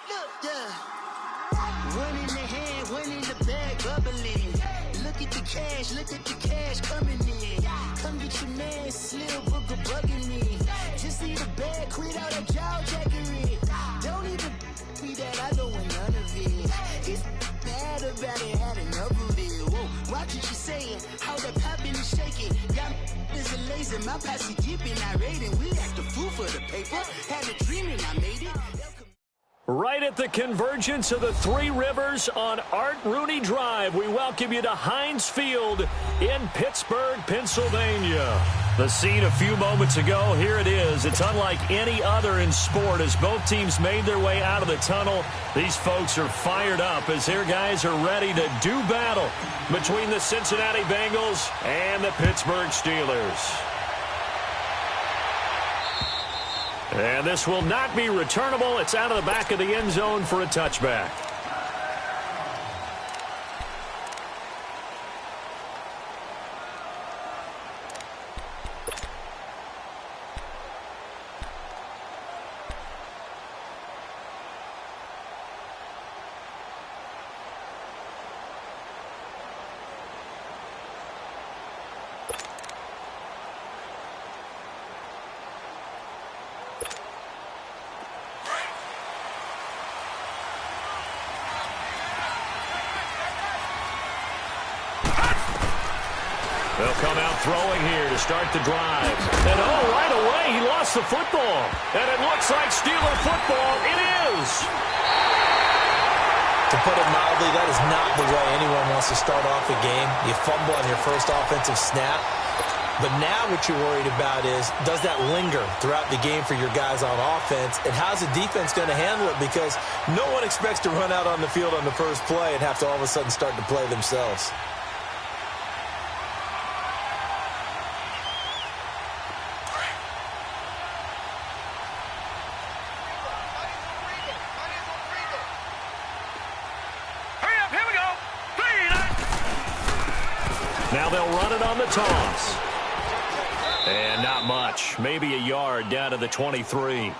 Look, yeah. One in the hand, one in the bag, bubbling. Look at the cash coming in. Come get your man, Slim Booker bugging me. Just need a bag, quit all that jaw jackery. Don't even be that, I don't want none of it. He's mad about it, had enough of it. Whoa, watch what you saying, how that poppin' and shaking. Got is a lazy, my posse deep and irate, and we act the fool for the paper. Had a dream and I made it. Right at the convergence of the Three Rivers on Art Rooney Drive, we welcome you to Heinz Field in Pittsburgh, Pennsylvania. The scene a few moments ago, here it is. It's unlike any other in sport as both teams made their way out of the tunnel. These folks are fired up as their guys are ready to do battle between the Cincinnati Bengals and the Pittsburgh Steelers. And this will not be returnable. It's out of the back of the end zone for a touchback. They'll come out throwing here to start the drive. And right away, he lost the football. And it looks like Steeler football. It is. To put it mildly, that is not the way anyone wants to start off a game. You fumble on your first offensive snap. But now what you're worried about is, does that linger throughout the game for your guys on offense? And how's the defense going to handle it? Because no one expects to run out on the field on the first play and have to all of a sudden start to play themselves. Now they'll run it on the toss. And not much. Maybe a yard down to the 23.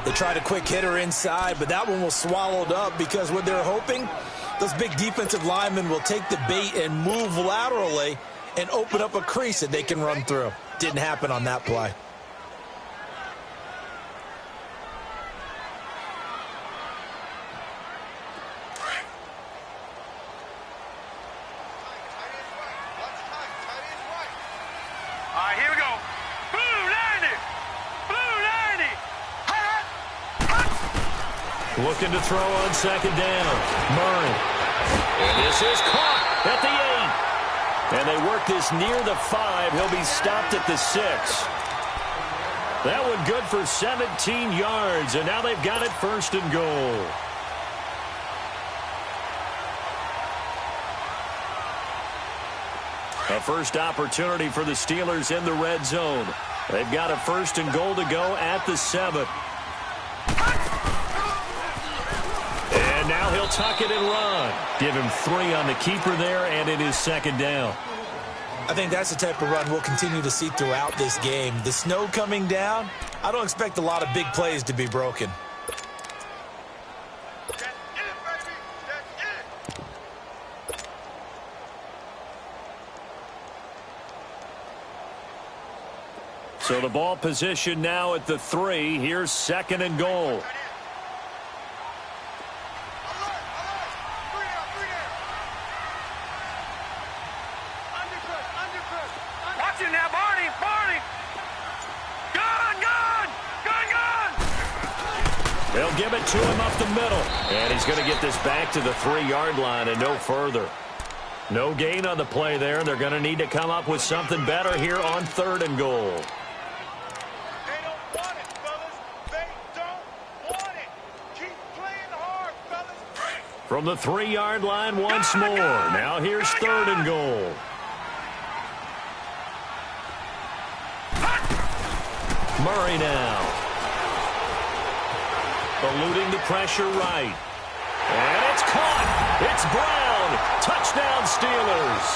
They tried a quick hitter inside, but that one was swallowed up because what they're hoping, those big defensive linemen will take the bait and move laterally and open up a crease that they can run through. Didn't happen on that play. Looking to throw on second down. Murray. And this is caught at the 8. And they work this near the 5. He'll be stopped at the 6. That one good for 17 yards. And now they've got it first and goal. A first opportunity for the Steelers in the red zone. They've got a first and goal to go at the 7. Now he'll tuck it and run. Give him 3 on the keeper there, and it is second down. I think that's the type of run we'll continue to see throughout this game. The snow coming down, I don't expect a lot of big plays to be broken. So the ball position now at the 3. Here's second and goal. They'll give it to him up the middle. And he's going to get this back to the 3-yard line and no further. No gain on the play there. They're going to need to come up with something better here on third and goal. They don't want it, fellas. They don't want it. Keep playing hard, fellas. From the 3-yard line once more. Now here's third and goal. Murray now. Eluding the pressure right. And it's caught. It's Brown. Touchdown, Steelers.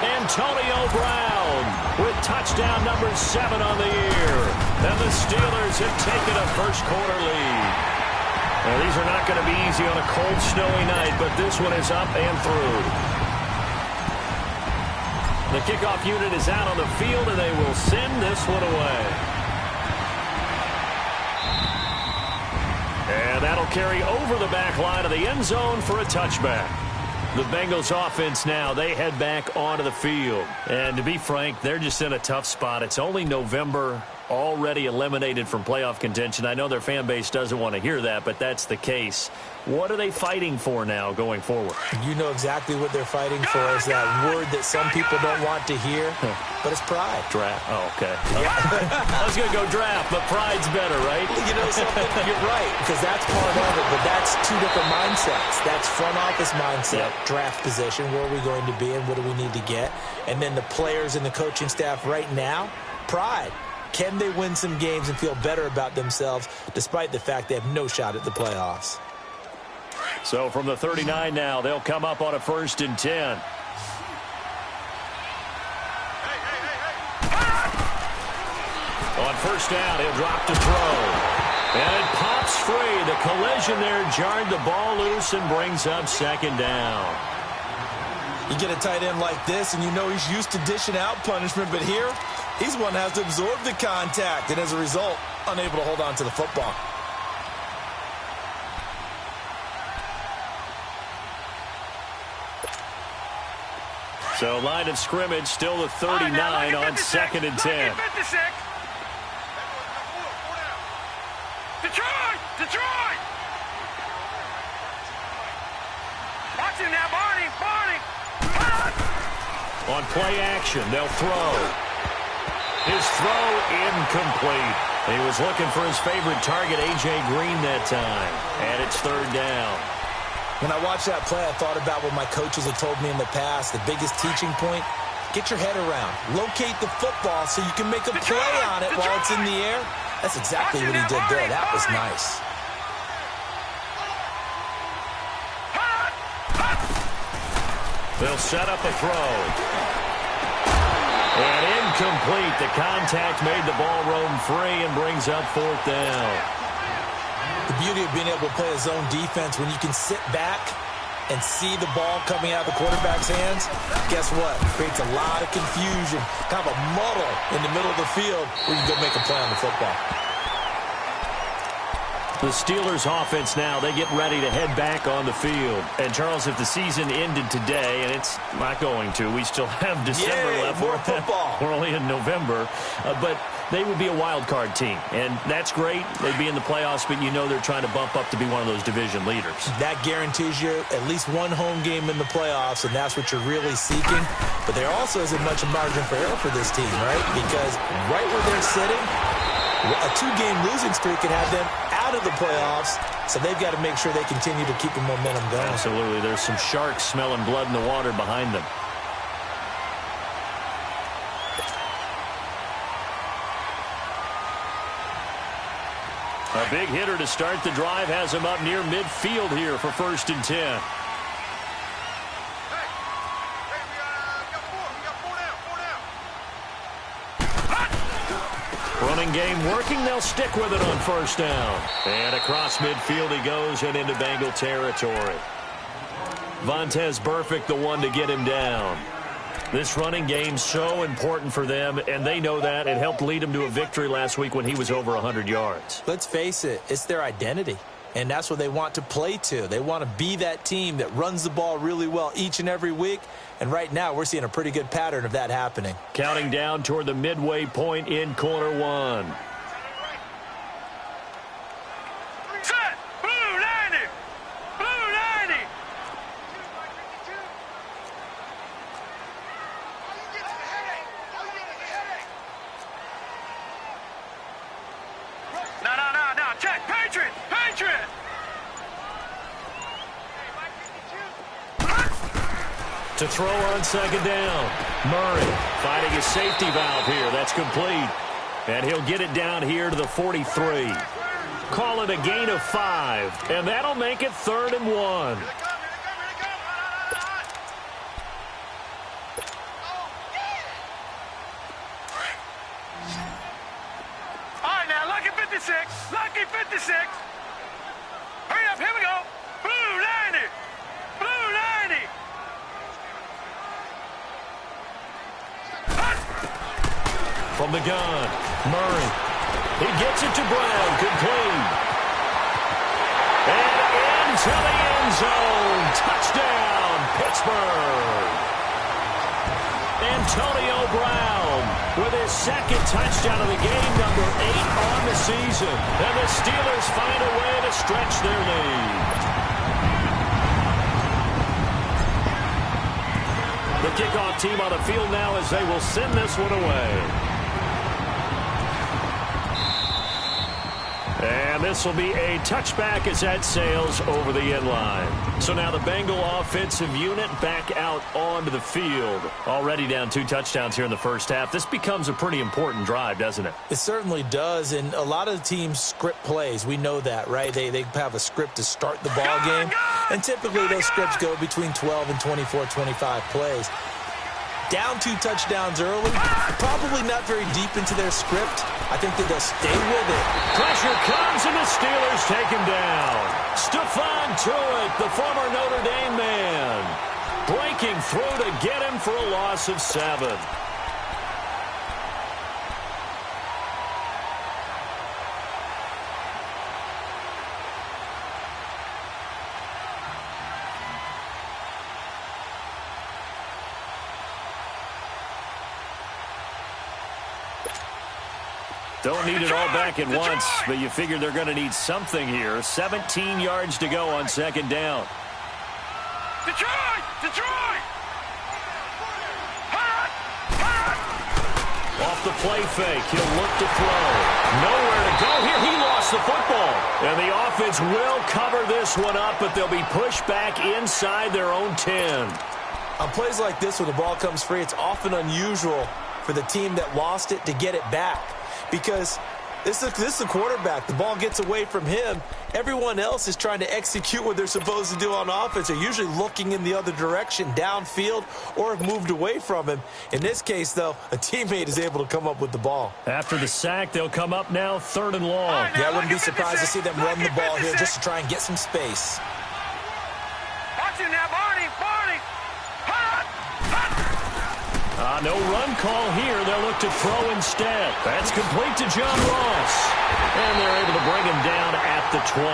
And Antonio Brown with touchdown number 7 on the year. And the Steelers have taken a first-quarter lead. Now, these are not going to be easy on a cold, snowy night, but this one is up and through. The kickoff unit is out on the field, and they will send this one away. And that'll carry over the back line of the end zone for a touchback. The Bengals offense now, they head back onto the field. And to be frank, they're just in a tough spot. It's only November, already eliminated from playoff contention. I know their fan base doesn't want to hear that, but that's the case. What are they fighting for now going forward? You know exactly what they're fighting for. Is that word that some people don't want to hear, but it's pride. Draft. Oh, okay. I was going to go draft, but pride's better, right? You know something? You're right, because that's part of it, but that's two different mindsets. That's front office mindset, draft position, where are we going to be and what do we need to get? And then the players and the coaching staff right now, pride. Can they win some games and feel better about themselves despite the fact they have no shot at the playoffs? So from the 39 now, they'll come up on a 1st and 10. On first down, he'll drop to throw. And it pops free. The collision there jarred the ball loose and brings up 2nd down. You get a tight end like this, and you know he's used to dishing out punishment, but here, he's one that has to absorb the contact, and as a result, unable to hold on to the football. So line of scrimmage, still the 39 on 2nd and 10. Detroit! Watching now, Barney! On play action, they'll throw. His throw incomplete. He was looking for his favorite target, A.J. Green, that time. And it's 3rd down. When I watched that play, I thought about what my coaches had told me in the past. The biggest teaching point, get your head around. Locate the football so you can make a play on it while it's in the air. That's exactly what he did there. That was nice. They'll set up a throw. And incomplete. The contact made the ball roam free and brings up 4th down. The beauty of being able to play a zone defense when you can sit back and see the ball coming out of the quarterback's hands, guess what? It creates a lot of confusion, kind of a muddle in the middle of the field where you can go make a play on the football. The Steelers offense now, they get ready to head back on the field. And, Charles, if the season ended today, and it's not going to, we still have December left. More football. We're only in November. But they would be a wild card team. And that's great. They'd be in the playoffs, but you know they're trying to bump up to be one of those division leaders. That guarantees you at least one home game in the playoffs, and that's what you're really seeking. But there also isn't much of margin for error for this team, right? Because right where they're sitting, a 2-game losing streak can have them out of the playoffs, so they've got to make sure they continue to keep the momentum going. Absolutely. There's some sharks smelling blood in the water behind them. A big hitter to start the drive has him up near midfield here for 1st and 10. Running game working. They'll stick with it on 1st down. And across midfield he goes and into Bengal territory. Vontaze Burfict, the one to get him down. This running game so important for them, and they know that. It helped lead them to a victory last week when he was over 100 yards. Let's face it, it's their identity, and that's what they want to play to. They want to be that team that runs the ball really well each and every week, and right now we're seeing a pretty good pattern of that happening. Counting down toward the midway point in corner 1. Set! Blue 90! Blue 90! No. Check. Patriot! To throw on 2nd down. Murray finding his safety valve here. That's complete. And he'll get it down here to the 43. Call it a gain of 5. And that'll make it 3rd and 1. 56. Lucky 56. Hurry up. Here we go. Blue 90. Blue 90. From the gun, Murray. He gets it to Brown. Complete. And into the end zone. Touchdown, Pittsburgh. Antonio Brown with his second touchdown of the game, number 8 on the season. And the Steelers find a way to stretch their lead. The kickoff team on the field now as they will send this one away. And this will be a touchback as that sails over the end line. So now the Bengal offensive unit back out onto the field. Already down 2 touchdowns here in the first half. This becomes a pretty important drive, doesn't it? It certainly does, and a lot of the teams script plays. We know that, right? They have a script to start the ball game, and typically those scripts go between 12 and 24, 25 plays. Down 2 touchdowns early, probably not very deep into their script. I think that they'll stay with it. Pressure comes, and the Steelers take him down. Stephon Tuitt, the former Notre Dame man, breaking through to get him for a loss of 7. Don't need it all back at once, but you figure they're going to need something here. 17 yards to go on second down. Detroit! Detroit! Off the play fake, he'll look to throw. Nowhere to go here. He lost the football. And the offense will cover this one up, but they'll be pushed back inside their own 10. On plays like this where the ball comes free, it's often unusual for the team that lost it to get it back. Because this is the quarterback. The ball gets away from him. Everyone else is trying to execute what they're supposed to do on offense. They're usually looking in the other direction, downfield, or have moved away from him. In this case, though, a teammate is able to come up with the ball. After the sack, they'll come up now 3rd and long. Yeah, I wouldn't be surprised to see them run the ball here just to try and get some space. Watch it now, Barney! Barney! No run call here. They'll look to throw instead. That's complete to John Ross. And they're able to bring him down at the 20.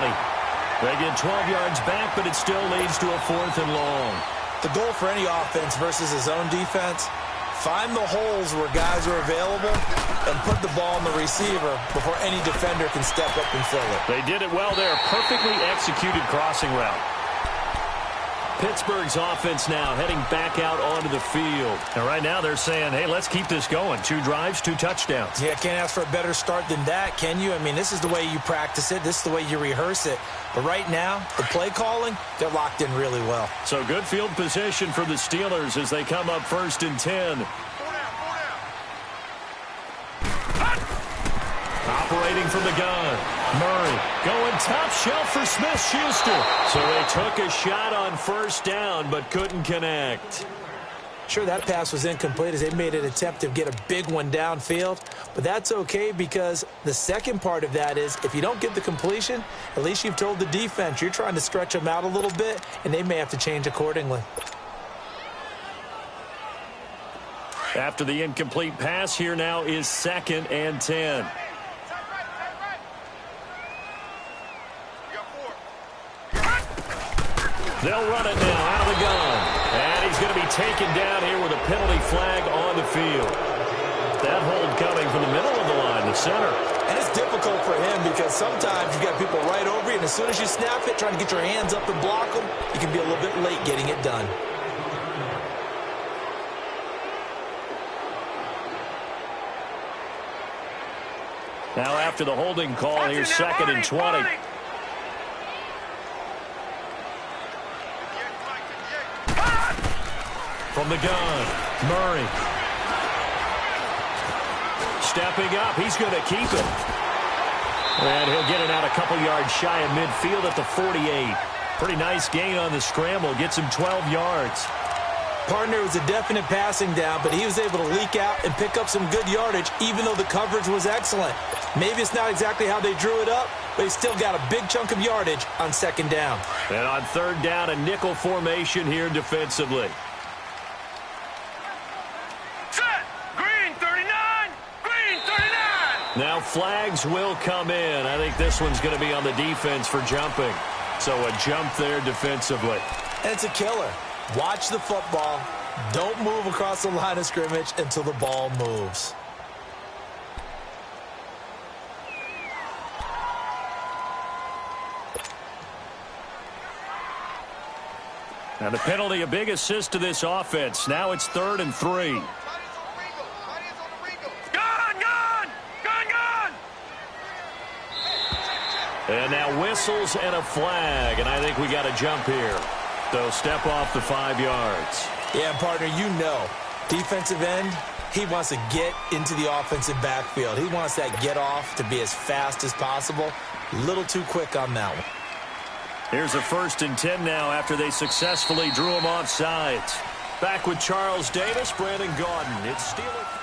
They get 12 yards back, but it still leads to a 4th and long. The goal for any offense versus his own defense, find the holes where guys are available and put the ball on the receiver before any defender can step up and fill it. They did it well there. Perfectly executed crossing route. Pittsburgh's offense now heading back out onto the field. And right now they're saying, hey, let's keep this going. 2 drives, 2 touchdowns. Yeah, can't ask for a better start than that, can you? I mean, this is the way you practice it. This is the way you rehearse it. But right now, the play calling, they're locked in really well. So good field position for the Steelers as they come up 1st and 10. Operating from the gun. Murray going top shelf for Smith-Schuster. So they took a shot on 1st down but couldn't connect. Sure, that pass was incomplete as they made an attempt to get a big one downfield. But that's okay because the second part of that is if you don't get the completion, at least you've told the defense you're trying to stretch them out a little bit, and they may have to change accordingly. After the incomplete pass, here now is 2nd and 10. They'll run it now out of the gun. And he's going to be taken down here with a penalty flag on the field. That hold coming from the middle of the line, the center. And it's difficult for him because sometimes you've got people right over you, and as soon as you snap it, trying to get your hands up and block them, you can be a little bit late getting it done. Now after the holding call, here's 2nd and 20. From the gun, Murray. Stepping up, he's going to keep it. And he'll get it out a couple yards shy of midfield at the 48. Pretty nice gain on the scramble, gets him 12 yards. Partner, was a definite passing down, but he was able to leak out and pick up some good yardage, even though the coverage was excellent. Maybe it's not exactly how they drew it up, but he still got a big chunk of yardage on second down. And on third down, a nickel formation here defensively. Set! Green 39! Green 39! Now flags will come in. I think this one's going to be on the defense for jumping. So a jump there defensively. And it's a killer. Watch the football. Don't move across the line of scrimmage until the ball moves. Now the penalty, a big assist to this offense. Now it's 3rd and 3. Gun, gun! Gun, gun! And now whistles and a flag. And I think we got a jump here. So step off the 5 yards. Yeah, partner, you know, defensive end, he wants to get into the offensive backfield. He wants that get off to be as fast as possible. A little too quick on that one. Here's a 1st and 10 now after they successfully drew him off sides. Back with Charles Davis, Brandon Gaudin. It's Steelers.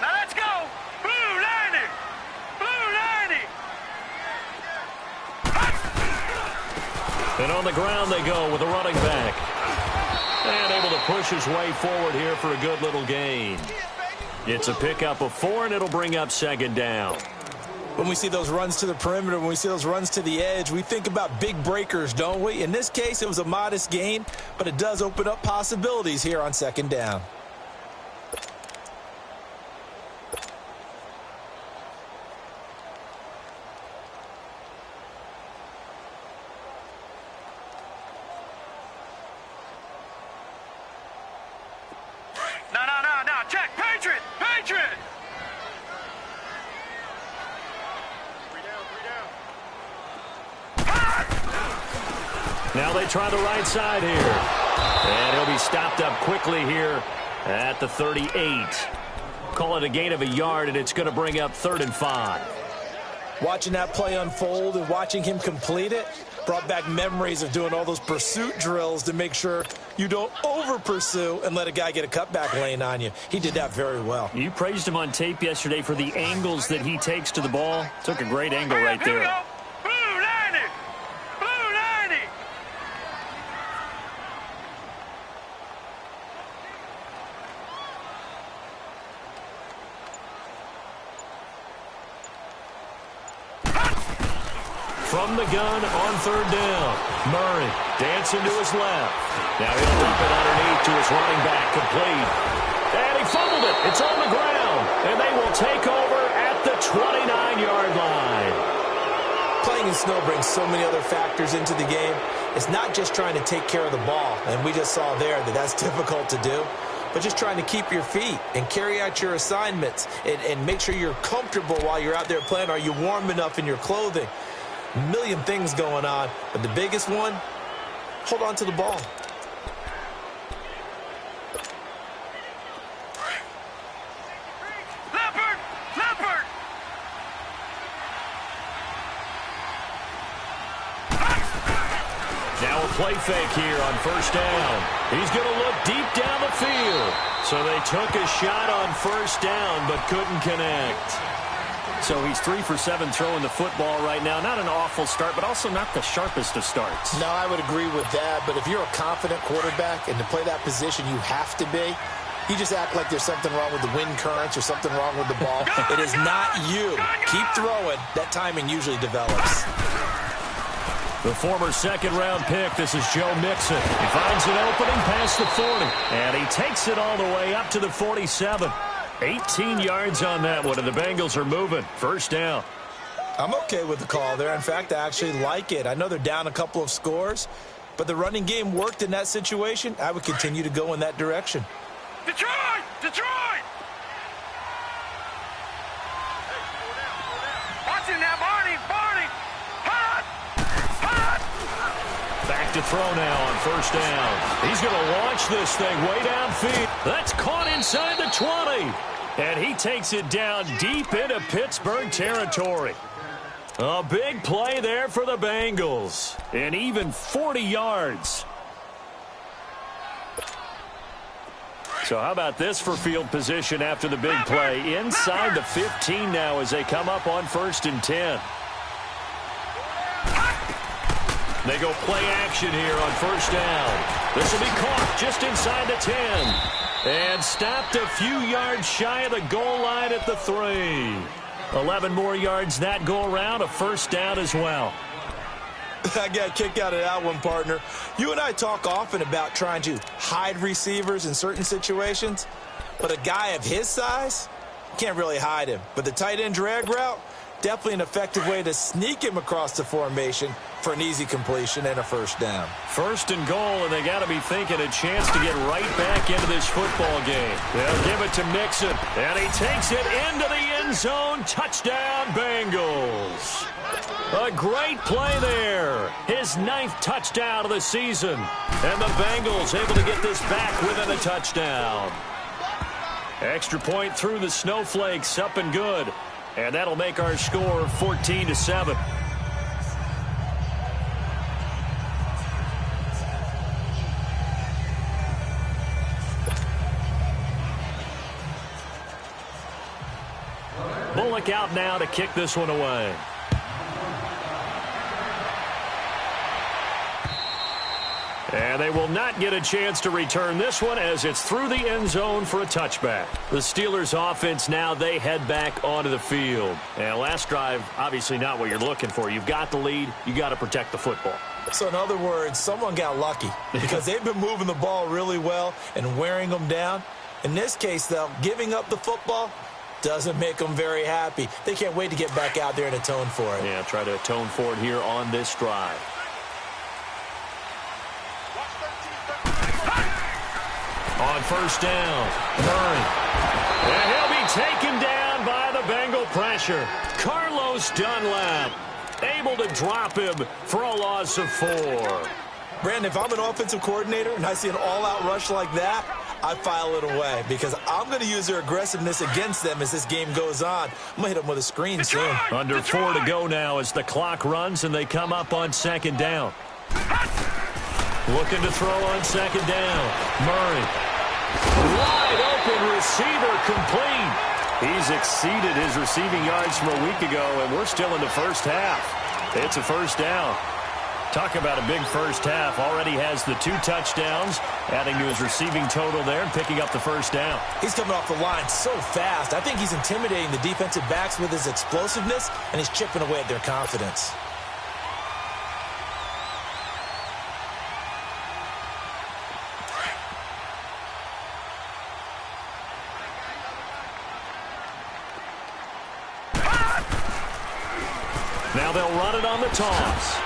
Now let's go! Blue 90! Blue 90! And on the ground they go with a running back. And able to push his way forward here for a good little gain. It's a pickup of 4, and it'll bring up 2nd down. When we see those runs to the perimeter, when we see those runs to the edge, we think about big breakers, don't we? In this case, it was a modest gain, but it does open up possibilities here on 2nd down. No, check! Patriot! Patriot! Now they try the right side here. And he'll be stopped up quickly here at the 38. Call it a gain of a yard, and it's going to bring up 3rd and 5. Watching that play unfold and watching him complete it brought back memories of doing all those pursuit drills to make sure you don't over-pursue and let a guy get a cutback lane on you. He did that very well. You praised him on tape yesterday for the angles that he takes to the ball. Took a great angle right Here we there. go. Blue 90! Blue 90! From the gun on 3rd down. Murray dancing to his left. Now he'll dump it underneath to his running back, complete. And he fumbled it. It's on the ground. And they will take over at the 29-yard line. Playing in snow brings so many other factors into the game. It's not just trying to take care of the ball, and we just saw there that that's difficult to do, but just trying to keep your feet and carry out your assignments and make sure you're comfortable while you're out there playing. Are you warm enough in your clothing? A million things going on, but the biggest one, hold on to the ball. Leopard! Leopard! Now a play fake here on 1st down. He's going to look deep down the field. So they took a shot on 1st down but couldn't connect. So he's 3 for 7 throwing the football right now. Not an awful start, but also not the sharpest of starts. No, I would agree with that. But if you're a confident quarterback and to play that position, you have to be. You just act like there's something wrong with the wind currents or something wrong with the ball. It is not you. Keep throwing. That timing usually develops. The former 2nd-round pick, this is Joe Mixon. He finds an opening past the 40, and he takes it all the way up to the 47. 18 yards on that one, and the Bengals are moving. 1st down. I'm okay with the call there. In fact, I actually like it. I know they're down a couple of scores, but the running game worked in that situation. I would continue to go in that direction. Detroit! Detroit! Watch it now, Barney! Barney! Hot! Hot! Back to throw now on first down. He's going to launch this thing way downfield. That's caught inside the 20. And he takes it down deep into Pittsburgh territory. A big play there for the Bengals. And even 40 yards. So how about this for field position after the big play? Inside the 15 now as they come up on 1st and 10. They go play action here on first down. This will be caught just inside the 10. And stopped a few yards shy of the goal line at the 3. 11 more yards that go around, a first down as well. I got a kick out of that one, partner. You and I talk often about trying to hide receivers in certain situations, but a guy of his size, can't really hide him. But the tight end drag route, definitely an effective way to sneak him across the formation for an easy completion and a first down. 1st and goal, and they got to be thinking a chance to get right back into this football game. They'll give it to Mixon, and he takes it into the end zone. Touchdown, Bengals. A great play there. His 9th touchdown of the season. And the Bengals able to get this back within a touchdown. Extra point through the snowflakes, up and good. And that'll make our score 14-7. Bullock out now to kick this one away. And they will not get a chance to return this one as it's through the end zone for a touchback. The Steelers offense now, they head back onto the field. And last drive, obviously not what you're looking for. You've got the lead. You got to protect the football. So in other words, someone got lucky because they've been moving the ball really well and wearing them down. In this case, though, giving up the football doesn't make them very happy. They can't wait to get back out there and atone for it. Yeah, try to atone for it here on this drive. On first down, Murray. And he'll be taken down by the Bengal pressure. Carlos Dunlap able to drop him for a loss of 4. Brandon, if I'm an offensive coordinator and I see an all-out rush like that, I file it away because I'm going to use their aggressiveness against them as this game goes on. I'm going to hit them with a screen soon. Under 4 to go now as the clock runs and they come up on 2nd down. Looking to throw on 2nd down. Murray. Wide open receiver complete. He's exceeded his receiving yards from a week ago, and we're still in the first half. It's a first down. Talk about a big first half. Already has the 2 touchdowns, adding to his receiving total there and picking up the first down. He's coming off the line so fast. I think he's intimidating the defensive backs with his explosiveness, and he's chipping away at their confidence. Now they'll run it on the toss.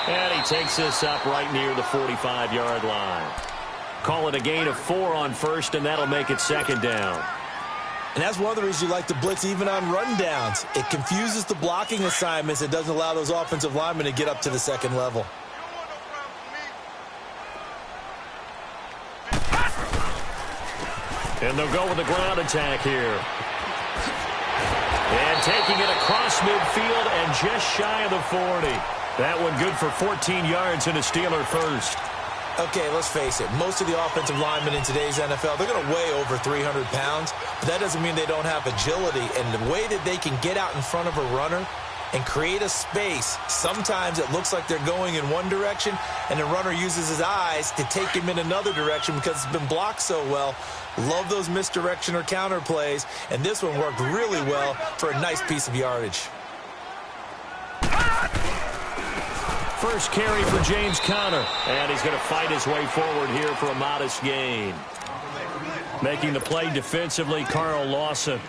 And he takes this up right near the 45-yard line. Call it a gain of 4 on first, and that'll make it 2nd down. And that's one of the reasons you like to blitz even on rundowns. It confuses the blocking assignments. It doesn't allow those offensive linemen to get up to the 2nd level. And they'll go with the ground attack here. And taking it across midfield and just shy of the 40. That one good for 14 yards and a Steeler first. Okay, let's face it. Most of the offensive linemen in today's NFL, they're going to weigh over 300 pounds. But that doesn't mean they don't have agility. And the way that they can get out in front of a runner and create a space, sometimes it looks like they're going in one direction, and the runner uses his eyes to take him in another direction because it's been blocked so well. Love those misdirection or counter plays, and this one worked really well for a nice piece of yardage. First carry for James Conner, and he's going to fight his way forward here for a modest gain. Making the play defensively, Carl Lawson.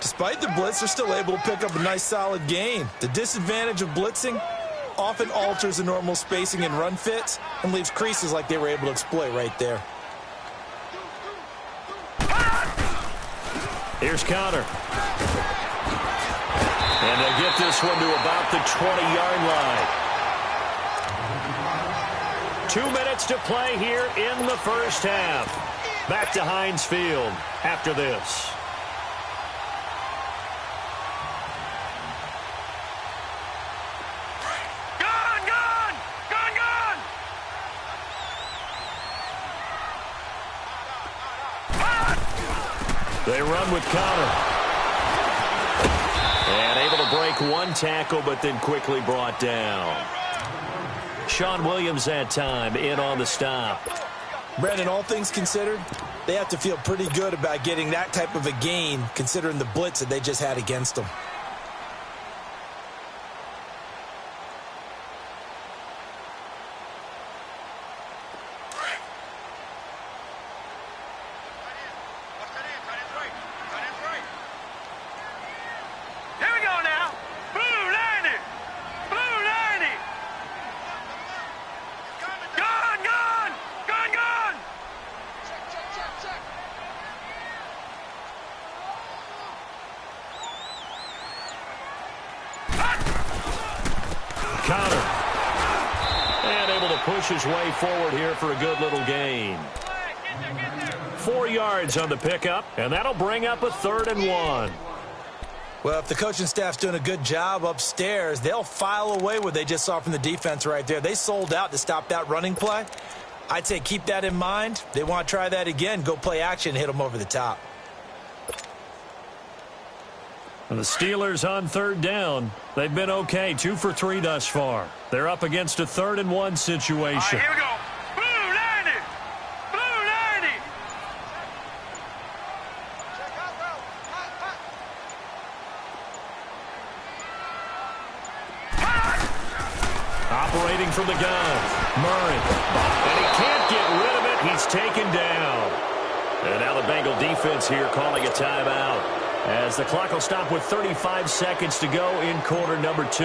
Despite the blitz, they're still able to pick up a nice solid gain. The disadvantage of blitzing often alters the normal spacing and run fits and leaves creases like they were able to exploit right there. Here's Conner. And they'll get this one to about the 20-yard line. 2 minutes to play here in the first half. Back to Heinz Field after this. They run with Connor. And able to break one tackle, but then quickly brought down. Sean Williams that time in on the stop. Brandon, all things considered, they have to feel pretty good about getting that type of a gain, considering the blitz that they just had against them. Connor. And able to push his way forward here for a good little gain. 4 yards on the pickup, and that'll bring up a 3rd and 1. Well, if the coaching staff's doing a good job upstairs, they'll file away what they just saw from the defense right there. They sold out to stop that running play. I'd say keep that in mind. They want to try that again, go play action, hit them over the top. And the Steelers on 3rd down. They've been okay, 2 for 3 thus far. They're up against a 3rd and 1 situation. All right, here we go. Blue 90. Blue 90. Operating from the gun, Murray. And he can't get rid of it. He's taken down. And now the Bengal defense here calling a timeout, as the clock will stop with 35 seconds to go in quarter number 2.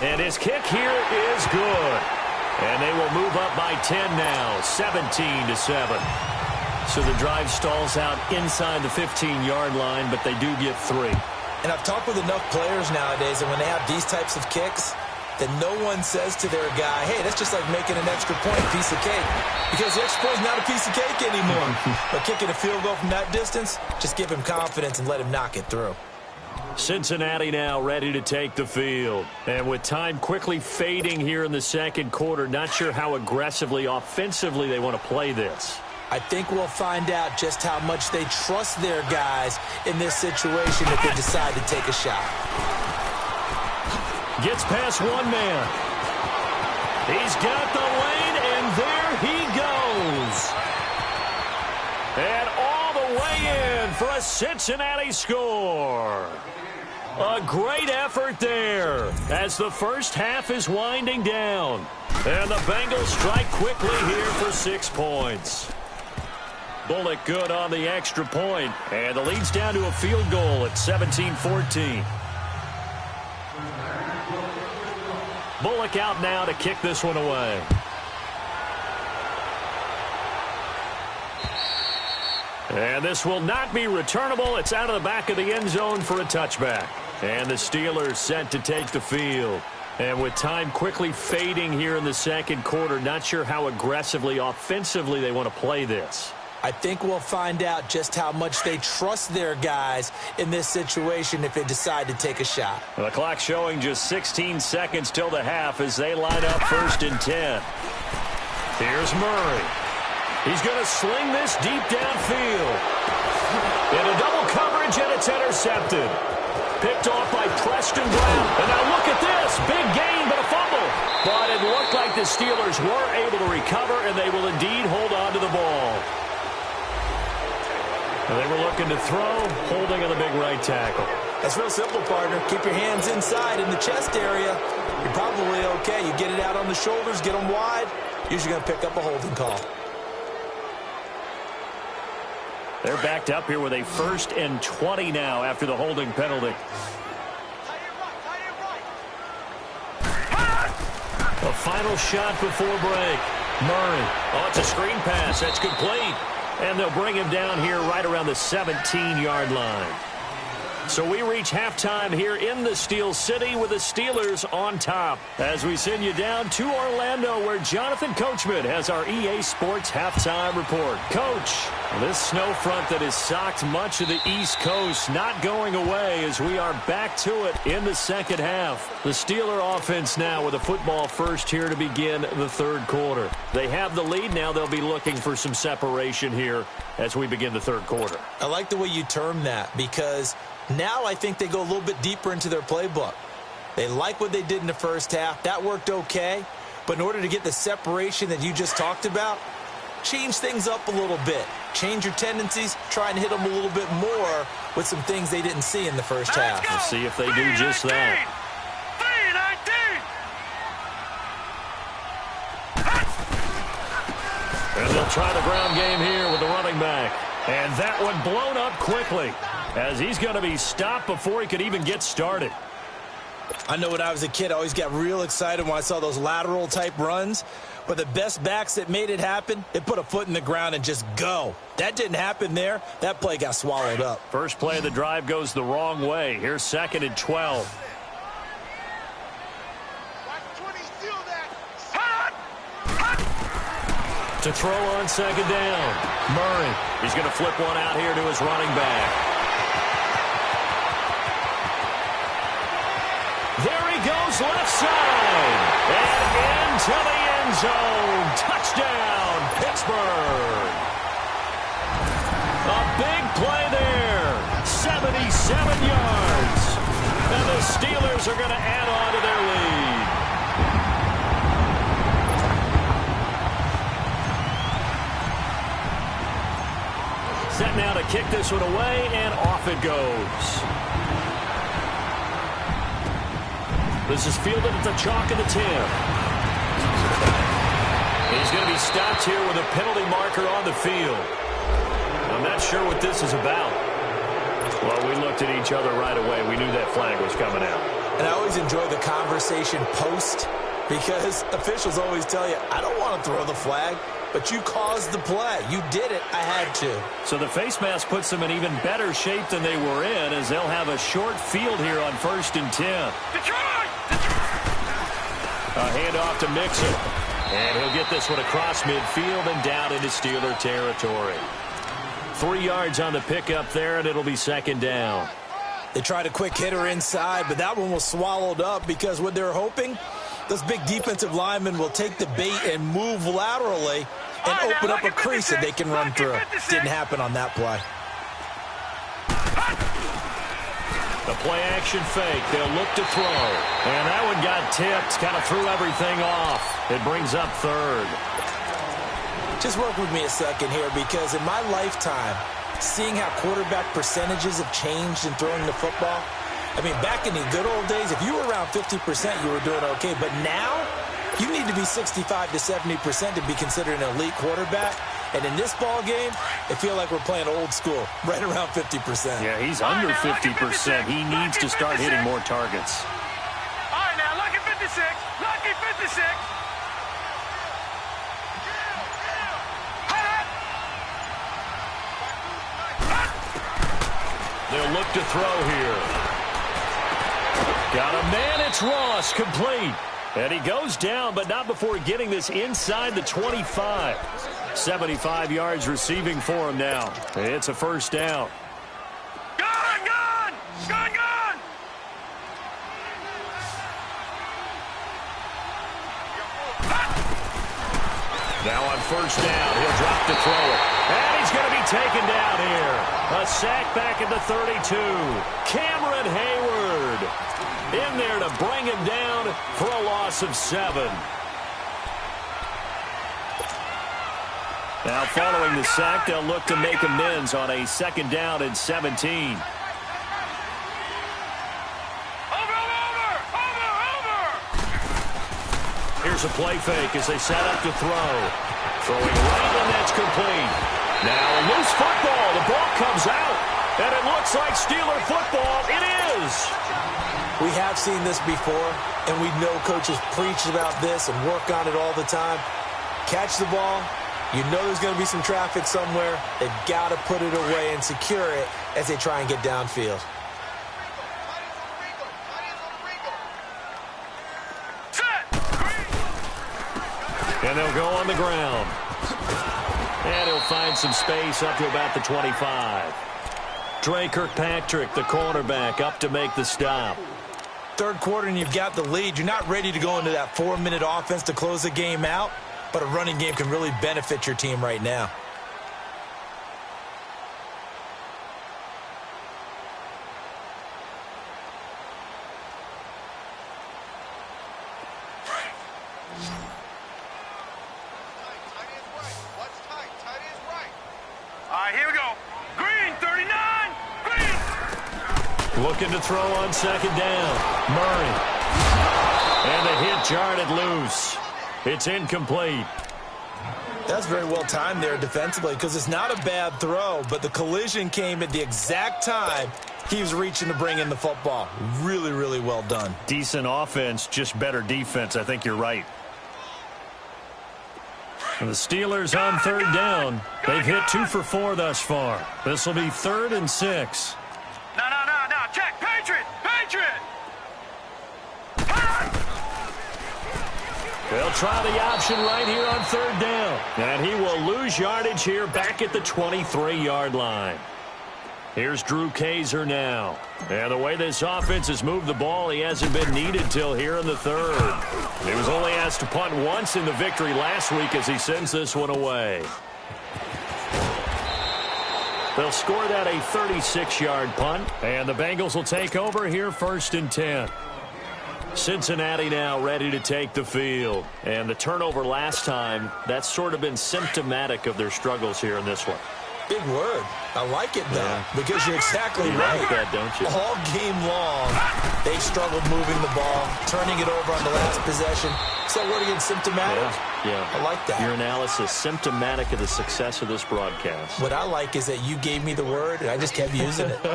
And his kick here is good. And they will move up by 10 now, 17-7. So the drive stalls out inside the 15-yard line, but they do get 3. And I've talked with enough players nowadays, and when they have these types of kicks, that no one says to their guy, hey, that's just like making an extra point, piece of cake. Because the extra point is not a piece of cake anymore. But kicking a field goal from that distance, just give him confidence and let him knock it through. Cincinnati now ready to take the field. And with time quickly fading here in the second quarter, not sure how aggressively, offensively they want to play this. I think we'll find out just how much they trust their guys in this situation if they decide to take a shot. Gets past one man. He's got the lane, and there he goes. And all the way in for a Cincinnati score. A great effort there as the first half is winding down. And the Bengals strike quickly here for 6 points. Bullock good on the extra point, and the lead's down to a field goal at 17-14. Bullock out now to kick this one away. And this will not be returnable. It's out of the back of the end zone for a touchback. And the Steelers set to take the field. And with time quickly fading here in the second quarter, not sure how aggressively, offensively they want to play this. I think we'll find out just how much they trust their guys in this situation if they decide to take a shot. The clock showing just 16 seconds till the half as they line up 1st and 10. Here's Murray. He's going to sling this deep downfield. In a double coverage, and it's intercepted. Picked off by Preston Brown. And now look at this. Big gain, but a fumble. But it looked like the Steelers were able to recover, and they will indeed hold on to the ball. And they were looking to throw, holding on the big right tackle. That's real simple, partner. Keep your hands inside in the chest area. You're probably okay. You get it out on the shoulders, get them wide. Usually going to pick up a holding call. They're backed up here with a 1st and 20 now after the holding penalty. A final shot before break. Murray. Oh, it's a screen pass. That's complete. And they'll bring him down here right around the 17-yard line. So we reach halftime here in the Steel City with the Steelers on top. As we send you down to Orlando, where Jonathan Coachman has our EA Sports halftime report. Coach, this snow front that has socked much of the East Coast not going away as we are back to it in the second half. The Steeler offense now with a football first here to begin the third quarter. They have the lead. Now they'll be looking for some separation here as we begin the third quarter. I like the way you term that, because now I think they go a little bit deeper into their playbook. They like what they did in the first half. That worked okay. But in order to get the separation that you just talked about, change things up a little bit. Change your tendencies. Try and hit them a little bit more with some things they didn't see in the first half. We'll see if they do just that. And they'll try the ground game here with the running back. And that one blown up quickly, as he's going to be stopped before he could even get started. I know when I was a kid, I always got real excited when I saw those lateral type runs. But the best backs that made it happen, they put a foot in the ground and just go. That didn't happen there. That play got swallowed up. First play of the drive goes the wrong way. Here's 2nd and 12. To throw on 2nd down. Murray. He's going to flip one out here to his running back. There he goes, left side. And into the end zone. Touchdown, Pittsburgh. A big play there. 77 yards. And the Steelers are going to add on to their lead. Set now to kick this one away, and off it goes. This is fielded at the chalk of the 10. He's going to be stopped here with a penalty marker on the field. I'm not sure what this is about. Well, we looked at each other right away. We knew that flag was coming out. And I always enjoy the conversation post, because officials always tell you, I don't want to throw the flag. But you caused the play. You did it. I had to. So the face mask puts them in even better shape than they were in, as they'll have a short field here on 1st and 10. A handoff to Mixon. And he'll get this one across midfield and down into Steeler territory. 3 yards on the pickup there, and it'll be 2nd down. They tried a quick hitter inside, but that one was swallowed up because what they're hoping, those big defensive linemen will take the bait and move laterally and open up a crease that they can run through. Didn't happen on that play. The play action fake. They'll look to throw. And that one got tipped. Kind of threw everything off. It brings up 3rd. Just work with me a second here, because in my lifetime, seeing how quarterback percentages have changed in throwing the football, I mean, back in the good old days, if you were around 50%, you were doing okay. But now, you need to be 65 to 70% to be considered an elite quarterback. And in this ball game, I feel like we're playing old school, right around 50%. Yeah, he's under 50%. He needs to start hitting more targets. All right, now, lucky 56. Lucky 56. They'll look to throw here. Got a man, it's Ross, complete. And he goes down, but not before getting this inside the 25. 75 yards receiving for him now. It's a 1st down. Gone! Now on 1st down, he'll drop to throw it. And he's going to be taken down here. A sack back at the 32. Cameron Hayward in there to bring him down for a loss of 7. Now following the sack, they'll look to make amends on a 2nd down and 17. Here's a play fake as they set up to throw. Throwing right, and that's complete. Now a loose football. The ball comes out, and it looks like Steeler football. It is. We have seen this before, and we know coaches preach about this and work on it all the time. Catch the ball. You know there's going to be some traffic somewhere. They've got to put it away and secure it as they try and get downfield. And they'll go on the ground. And he'll find some space up to about the 25. Dre Kirkpatrick, the cornerback, up to make the stop. Third quarter and you've got the lead. You're not ready to go into that 4-minute offense to close the game out, but a running game can really benefit your team right now. Here we go. Green, 39. Green. Looking to throw on second down. Murray. And the hit jarred it loose. It's incomplete. That's very well timed there defensively because it's not a bad throw, but the collision came at the exact time he was reaching to bring in the football. Really, really well done. Decent offense, just better defense. I think you're right. And the Steelers on third down. They've hit 2 for 4 thus far. This will be 3rd and 6. No. Check. Patriot. They'll try the option right here on third down. And he will lose yardage here back at the 23-yard line. Here's Drew Kaiser now. And the way this offense has moved the ball, he hasn't been needed till here in the third. He was only asked to punt once in the victory last week as he sends this one away. They'll score that a 36-yard punt, and the Bengals will take over here 1st and 10. Cincinnati now ready to take the field. And the turnover last time, that's sort of been symptomatic of their struggles here in this one. Big word. I like it, though, because you're exactly You right. like that, don't you? All game long, they've struggled moving the ball, turning it over on the last possession. Is that word again, symptomatic? Yeah. I like that. Your analysis, symptomatic of the success of this broadcast. What I like is that you gave me the word, and I just kept using it. No.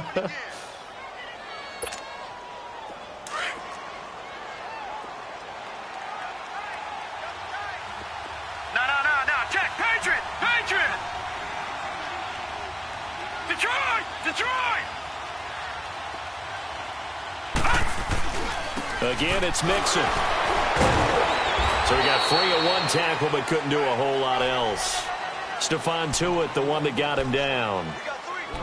Check. Patriot. Detroit. Again, it's Mixon. So he got free of one tackle but couldn't do a whole lot else. Stephon Tuitt, the one that got him down.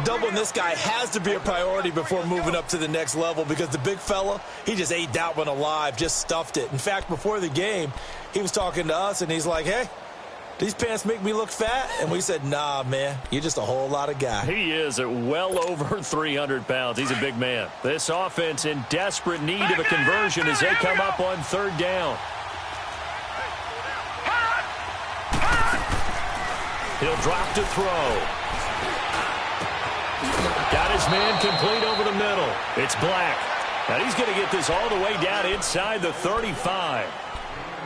Doubling this guy has to be a priority before moving up to the next level because the big fella, he just ate that one alive, just stuffed it. In fact, before the game, he was talking to us, and he's like, hey, these pants make me look fat? And we said, nah, man, you're just a whole lot of guy. He is at well over 300 pounds. He's a big man. This offense in desperate need of a conversion as they come up on third down. He'll drop to throw. Got his man complete over the middle. It's Black. And he's going to get this all the way down inside the 35.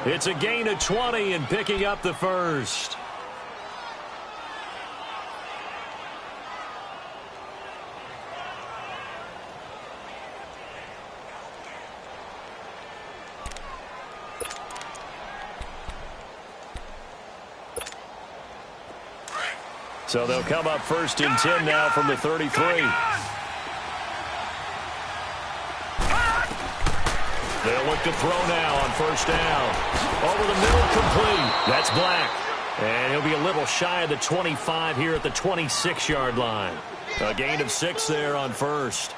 It's a gain of 20 and picking up the first. So they'll come up 1st and 10 now from the 33. They'll look to throw now on 1st down. Over the middle, complete. That's Black. And he'll be a little shy of the 25 here at the 26-yard line. A gain of 6 there on 1st.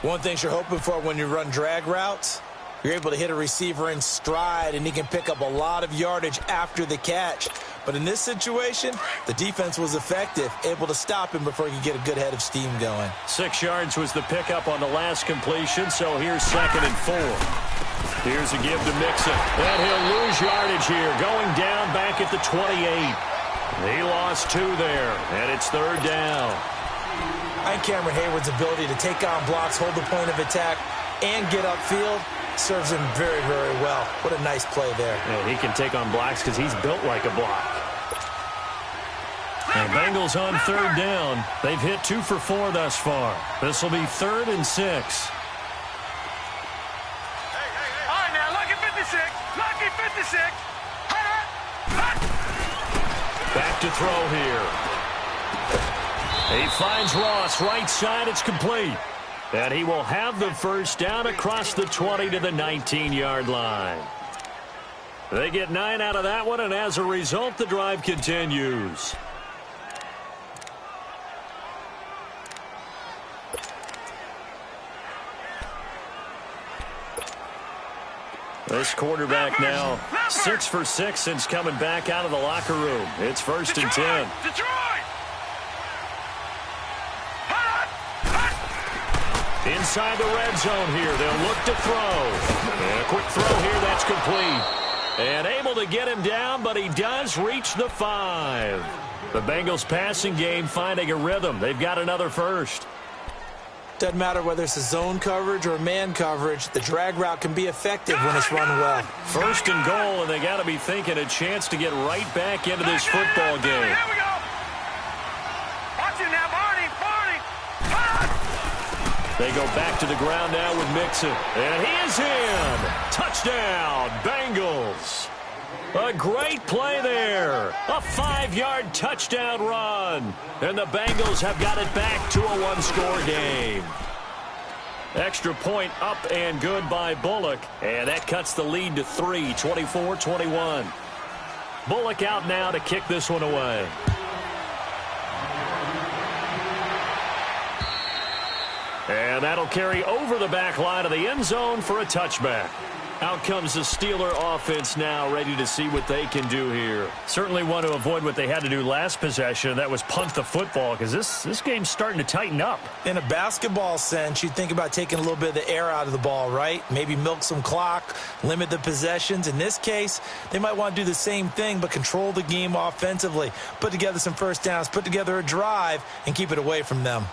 One thing you're hoping for when you run drag routes, you're able to hit a receiver in stride, and he can pick up a lot of yardage after the catch. But in this situation, the defense was effective, able to stop him before he could get a good head of steam going. 6 yards was the pickup on the last completion, so here's 2nd and 4. Here's a give to Mixon. And he'll lose yardage here, going down back at the 28. He lost 2 there, and it's 3rd down. I think Cameron Hayward's ability to take on blocks, hold the point of attack, and get upfield serves him very, very well. What a nice play there. Yeah, he can take on blocks because he's built like a block. And Bengals on 3rd down. They've hit 2 for 4 thus far. This will be 3rd and 6. All right, now, lucky 56. Lucky 56. Back to throw here. He finds Ross right side. It's complete. And he will have the 1st down across the 20 to the 19-yard line. They get 9 out of that one, and as a result, the drive continues. This quarterback now 6 for 6 since coming back out of the locker room. It's 1st and 10. Inside the red zone here. They'll look to throw. And a quick throw here. That's complete. And able to get him down, but he does reach the 5. The Bengals passing game finding a rhythm. They've got another first. Doesn't matter whether it's a zone coverage or man coverage. The drag route can be effective when it's run well. 1st and goal, and they got to be thinking a chance to get right back into this football game. Here we go. Watch it now, Barney. They go back to the ground now with Mixon. And he is in. Touchdown, Bengals. A great play there. A 5-yard touchdown run. And the Bengals have got it back to a 1-score game. Extra point up and good by Bullock. And that cuts the lead to 3, 24-21. Bullock out now to kick this one away. And that'll carry over the back line of the end zone for a touchback. Out comes the Steeler offense now, ready to see what they can do here. Certainly want to avoid what they had to do last possession. That was punt the football, because this game's starting to tighten up. In a basketball sense, you think about taking a little bit of the air out of the ball, right? Maybe milk some clock, limit the possessions. In this case, they might want to do the same thing, but control the game offensively. Put together some first downs, put together a drive, and keep it away from them.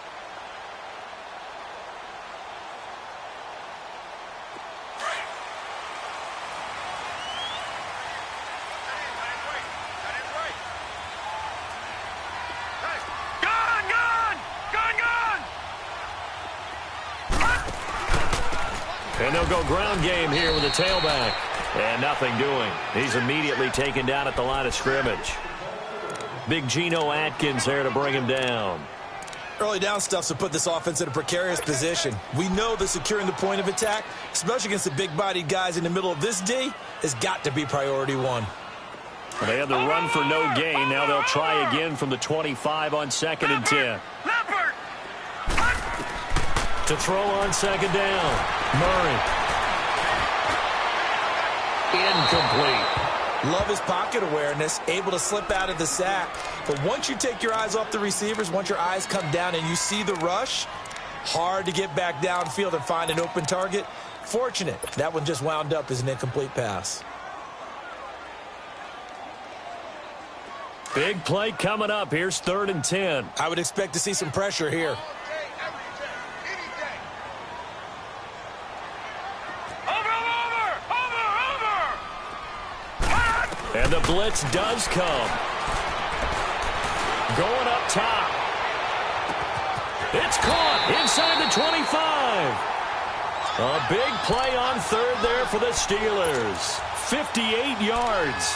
And they'll go ground game here with the tailback. And nothing doing. He's immediately taken down at the line of scrimmage. Big Geno Atkins there to bring him down. Early down stuff's to put this offense in a precarious position. We know that securing the point of attack, especially against the big-bodied guys in the middle of this D, has got to be priority 1. They had the run for no gain. Now they'll try again from the 25 on 2nd and 10. To throw on 2nd down. Murray. Incomplete. Love his pocket awareness, able to slip out of the sack. But once you take your eyes off the receivers, once your eyes come down and you see the rush, hard to get back downfield and find an open target. Fortunate, that one just wound up as an incomplete pass. Big play coming up. Here's 3rd and 10. I would expect to see some pressure here. And the blitz does come. Going up top. It's caught inside the 25. A big play on 3rd there for the Steelers. 58 yards.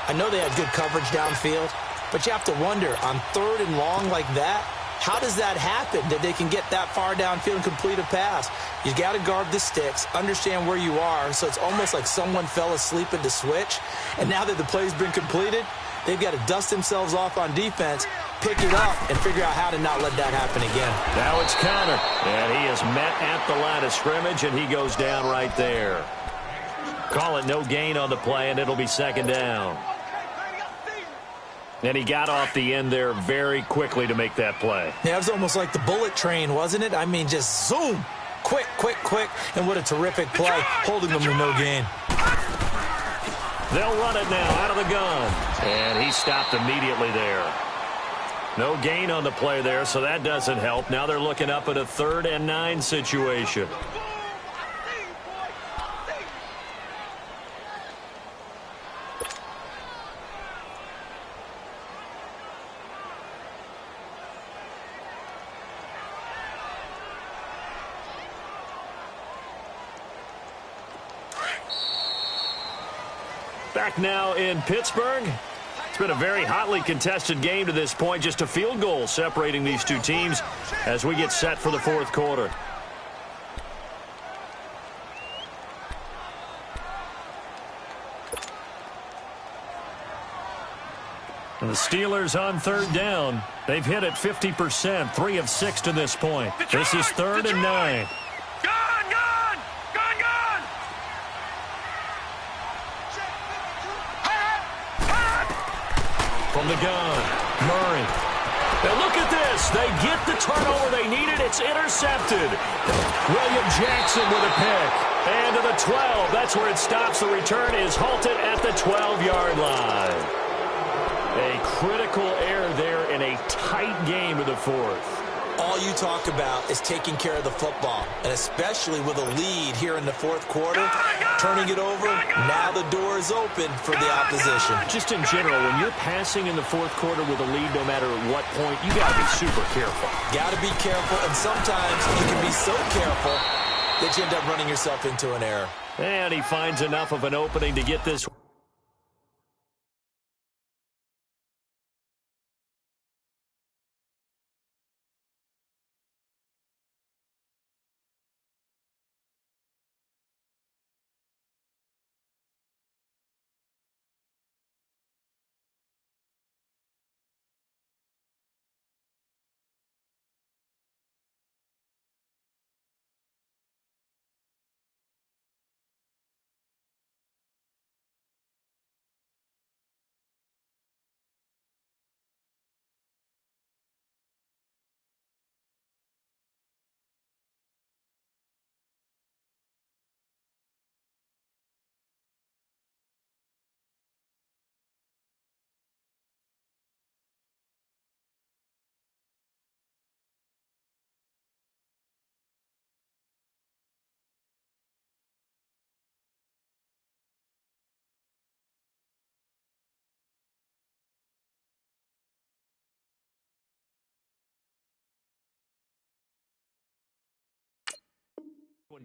I know they had good coverage downfield, but you have to wonder, on 3rd and long like that, how does that happen, that they can get that far downfield and complete a pass? You got to guard the sticks, understand where you are, so it's almost like someone fell asleep at the switch, and now that the play's been completed, they've got to dust themselves off on defense, pick it up, and figure out how to not let that happen again. Now it's Conner, and he is met at the line of scrimmage, and he goes down right there. Call it no gain on the play, and it'll be 2nd down. And he got off the end there very quickly to make that play. Yeah, it was almost like the bullet train, wasn't it? I mean, just zoom. Quick, quick, quick. And what a terrific play, holding them to no gain. They'll run it now out of the gun. And he stopped immediately there. No gain on the play there, so that doesn't help. Now they're looking up at a 3rd and 9 situation. Back now in Pittsburgh. It's been a very hotly contested game to this point. Just a field goal separating these two teams as we get set for the 4th quarter. And the Steelers on third down. They've hit it 50%, 3 of 6 to this point. This is 3rd and 9. From the gun, Murray. Now look at this. They get the turnover they needed. It's intercepted. William Jackson with a pick. And to the 12. That's where it stops. The return is halted at the 12-yard line. A critical error there in a tight game of the 4th. All you talk about is taking care of the football, and especially with a lead here in the 4th quarter, turning it over, now the door is open for the opposition. Just in general, when you're passing in the 4th quarter with a lead, no matter at what point, you got to be super careful. Got to be careful, and sometimes you can be so careful that you end up running yourself into an error. And he finds enough of an opening to get this.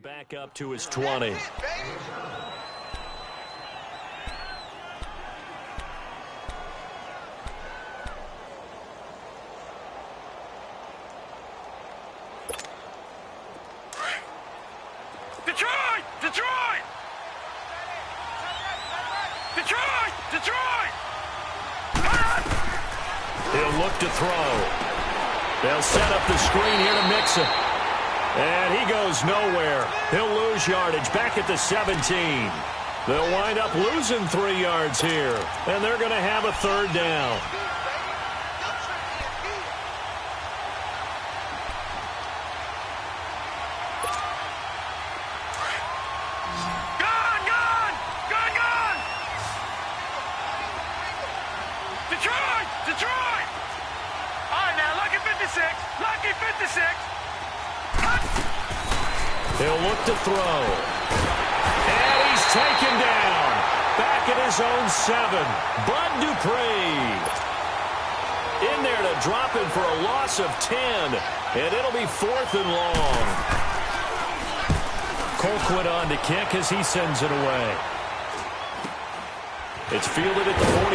Back up to his 20. Detroit! Detroit! Detroit! Detroit! He'll look to throw. They'll set up the screen here to Mixon. And he goes nowhere. He'll lose yardage back at the 17. They'll wind up losing 3 yards here. And they're going to have a 3rd down. Gone! Detroit! Detroit! All right, now, lucky 56. Lucky 56. He'll look to throw. And he's taken down. Back at his own 7. Bud Dupree. In there to drop him for a loss of 10. And it'll be 4th and long. Colquitt on to kick as he sends it away. It's fielded at the 45.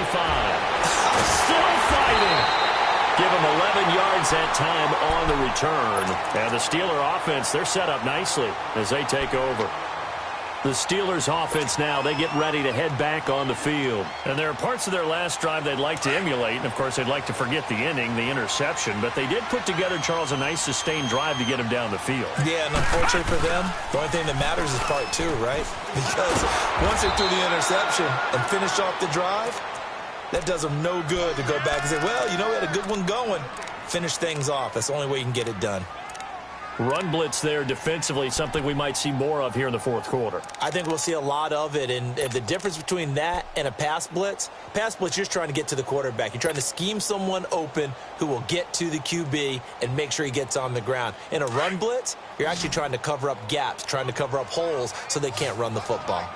Still fighting. Give him 11 yards that time on the return. And the Steeler offense, they're set up nicely as they take over. The Steelers offense now, they get ready to head back on the field. And there are parts of their last drive they'd like to emulate. And, of course, they'd like to forget the inning, the interception. But they did put together, Charles, a nice sustained drive to get him down the field. Yeah, and unfortunately for them, the only thing that matters is part 2, right? Because once they threw the interception and finished off the drive, that does them no good to go back and say, well, you know, we had a good one going. Finish things off. That's the only way you can get it done. Run blitz there defensively, something we might see more of here in the 4th quarter. I think we'll see a lot of it, and the difference between that and a pass blitz, you're just trying to get to the quarterback. You're trying to scheme someone open who will get to the QB and make sure he gets on the ground. In a run blitz, you're actually trying to cover up gaps, trying to cover up holes so they can't run the football.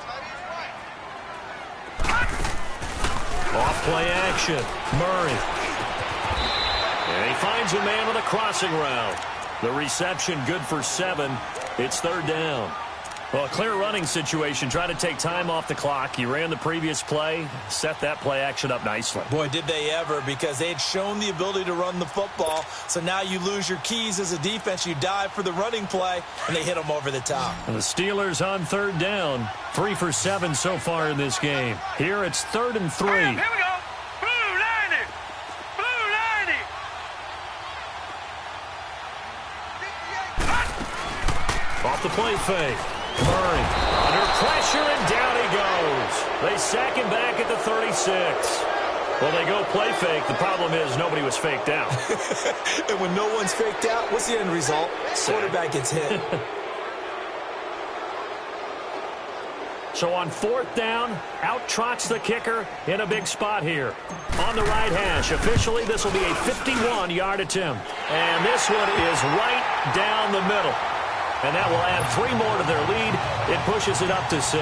Off play action, Murray. And he finds a man with a crossing route. The reception good for 7. It's 3rd down. Well, a clear running situation, trying to take time off the clock. He ran the previous play, set that play action up nicely. Boy, did they ever, because they had shown the ability to run the football. So now you lose your keys as a defense. You dive for the running play, and they hit them over the top. And the Steelers on 3rd down. 3 for 7 so far in this game. Here it's 3rd and 3. Here we go. Blue, line it. Off the play fake. Murray under pressure, and down he goes. They sack him back at the 36. Well, they go play fake. The problem is nobody was faked out. And when no one's faked out, what's the end result? Quarterback gets hit. So on 4th down, out trots the kicker in a big spot here. On the right hash, officially this will be a 51-yard attempt. And this one is right down the middle. And that will add 3 more to their lead. It pushes it up to 6.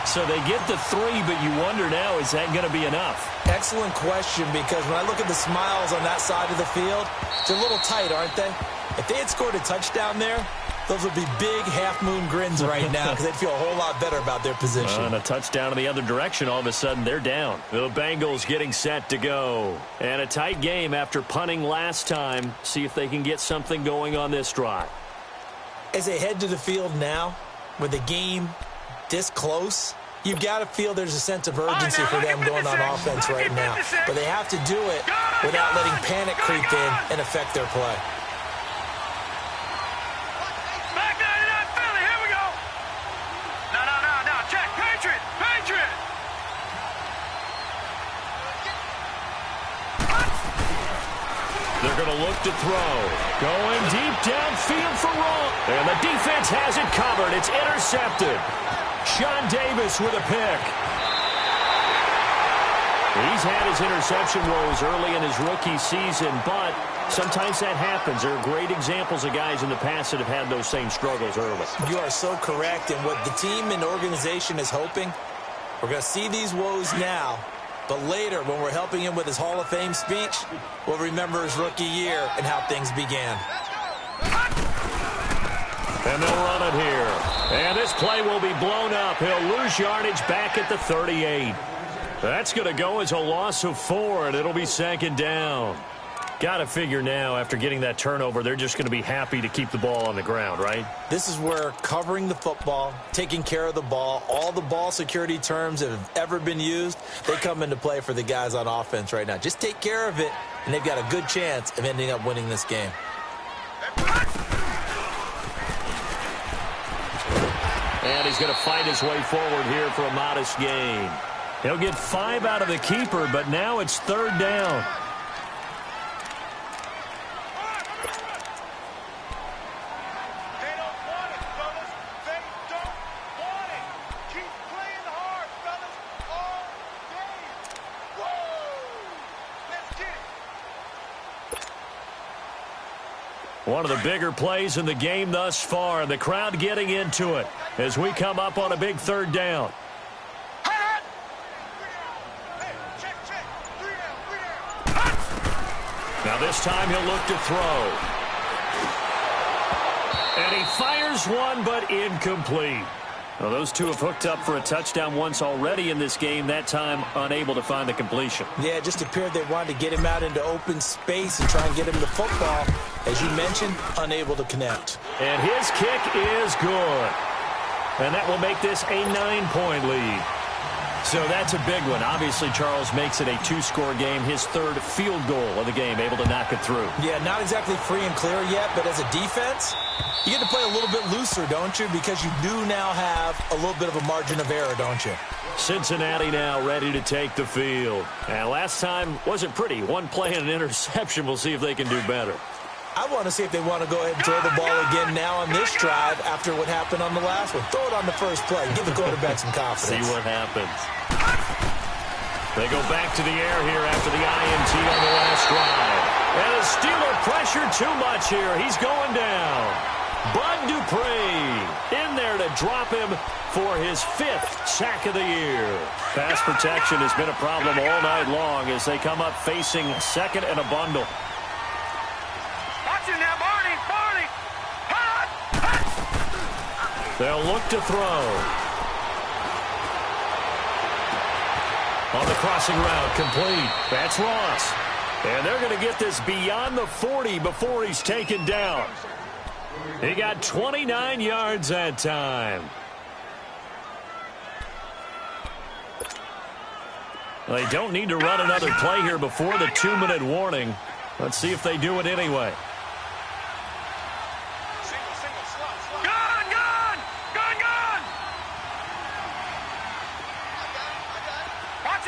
So they get the 3, but you wonder now, is that going to be enough? Excellent question, because when I look at the smiles on that side of the field, they're a little tight, aren't they? If they had scored a touchdown there, those would be big half-moon grins right now because they'd feel a whole lot better about their position. And a touchdown in the other direction, all of a sudden they're down. The Bengals getting set to go. And a tight game after punting last time. See if they can get something going on this drive. As they head to the field now, with the game this close, you've got to feel there's a sense of urgency for them going on offense right now. But they have to do it without letting panic creep in and affect their play. Back 99 Philly, here we go. No, check. Patriot. They're going to look to throw. Going deep downfield for Roll. And the defense has it covered. It's intercepted. Sean Davis with a pick. He's had his interception woes early in his rookie season, but sometimes that happens. There are great examples of guys in the past that have had those same struggles early. You are so correct. And what the team and organization is hoping, we're going to see these woes now, but later when we're helping him with his Hall of Fame speech, we'll remember his rookie year and how things began. And they'll run it here. And this play will be blown up. He'll lose yardage back at the 38. That's going to go as a loss of 4, and it'll be 2nd down. Got to figure now, after getting that turnover, they're just going to be happy to keep the ball on the ground, right? This is where covering the football, taking care of the ball, all the ball security terms that have ever been used, they come into play for the guys on offense right now. Just take care of it, and they've got a good chance of ending up winning this game. And he's going to fight his way forward here for a modest gain. He'll get 5 out of the keeper, but now it's 3rd down. They don't want it, fellas. They don't want it. Keep playing hard, fellas, all day. Woo! Let's get it. One of the bigger plays in the game thus far, and the crowd getting into it as we come up on a big 3rd down. Now this time he'll look to throw. And he fires one, but incomplete. Well, those two have hooked up for a touchdown once already in this game, that time unable to find the completion. Yeah, it just appeared they wanted to get him out into open space and try and get him the football. As you mentioned, unable to connect. And his kick is good. And that will make this a 9-point lead. So that's a big one. Obviously, Charles makes it a 2-score game. His 3rd field goal of the game, able to knock it through. Yeah, not exactly free and clear yet, but as a defense, you get to play a little bit looser, don't you? Because you do now have a little bit of a margin of error, don't you? Cincinnati now ready to take the field. And last time wasn't pretty. One play and an interception. We'll see if they can do better. I want to see if they want to go ahead and throw the ball again now on this drive after what happened on the last one. Throw it on the first play. Give the quarterback some confidence. See what happens. They go back to the air here after the INT on the last drive. And the Steeler pressure too much here. He's going down. Bud Dupree in there to drop him for his 5th sack of the year. Pass protection has been a problem all night long as they come up facing 2nd and a bundle. Watch it now, Barney. They'll look to throw. On the crossing route, complete. That's Ross. And they're going to get this beyond the 40 before he's taken down. He got 29 yards that time. They don't need to run another play here before the 2-minute warning. Let's see if they do it anyway. Single, slot.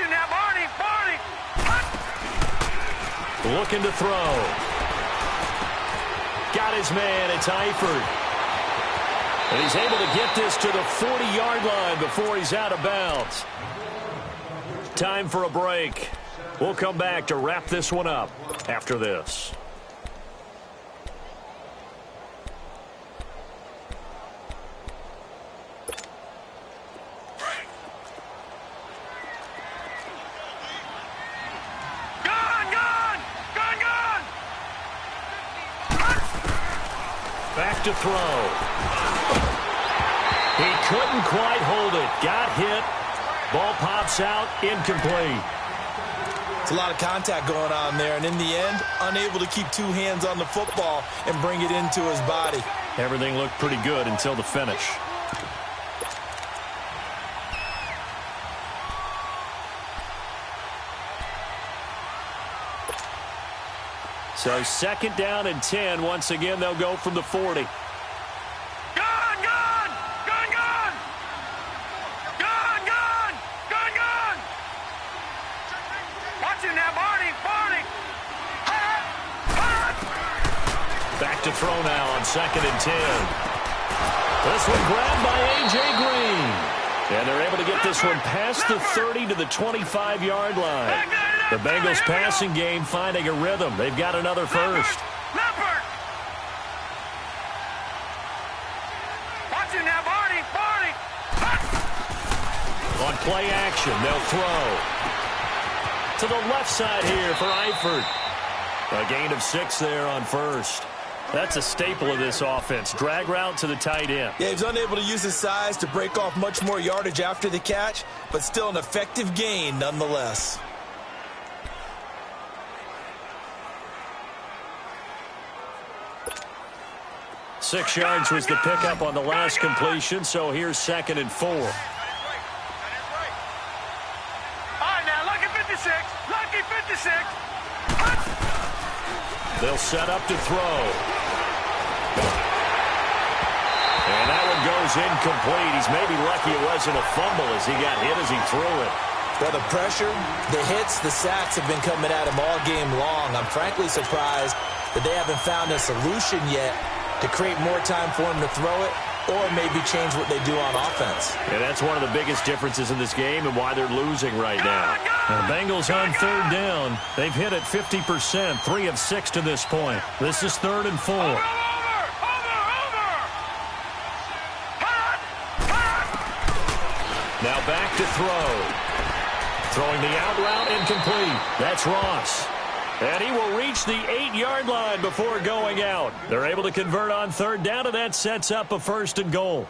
Watching now, Barney. Looking to throw. Got his man. It's Eifert. And he's able to get this to the 40-yard line before he's out of bounds. Time for a break. We'll come back to wrap this one up after this. Back to throw. He couldn't quite hold it. Got hit. Ball pops out. Incomplete. It's a lot of contact going on there, and in the end, unable to keep two hands on the football and bring it into his body. Everything looked pretty good until the finish. So 2nd down and 10. Once again, they'll go from the 40. Watching now, Barney. Back to throw now on 2nd and 10. This one grabbed by A.J. Green. And they're able to get this one past the 30 to the 25-yard line. The Bengals passing game finding a rhythm. They've got another first. Watching now, Barney. On play action, they'll throw. To the left side here for Eifert. A gain of 6 there on first. That's a staple of this offense. Drag route to the tight end. Yeah, he's unable to use his size to break off much more yardage after the catch, but still an effective gain nonetheless. Six yards was the pickup on the last completion, so here's 2nd and 4. All right, now, lucky 56. They'll set up to throw. And that one goes incomplete. He's maybe lucky it wasn't a fumble as he got hit as he threw it. Well, the pressure, the hits, the sacks have been coming at him all game long. I'm frankly surprised that they haven't found a solution yet to create more time for him to throw it or maybe change what they do on offense. And that's one of the biggest differences in this game and why they're losing right now. The Bengals on 3rd down. They've hit it 50%, 3 of 6 to this point. This is 3rd and 4. Now back to throw. Throwing the out route incomplete. That's Ross. And he will reach the 8-yard line before going out. They're able to convert on 3rd down, and that sets up a 1st and goal.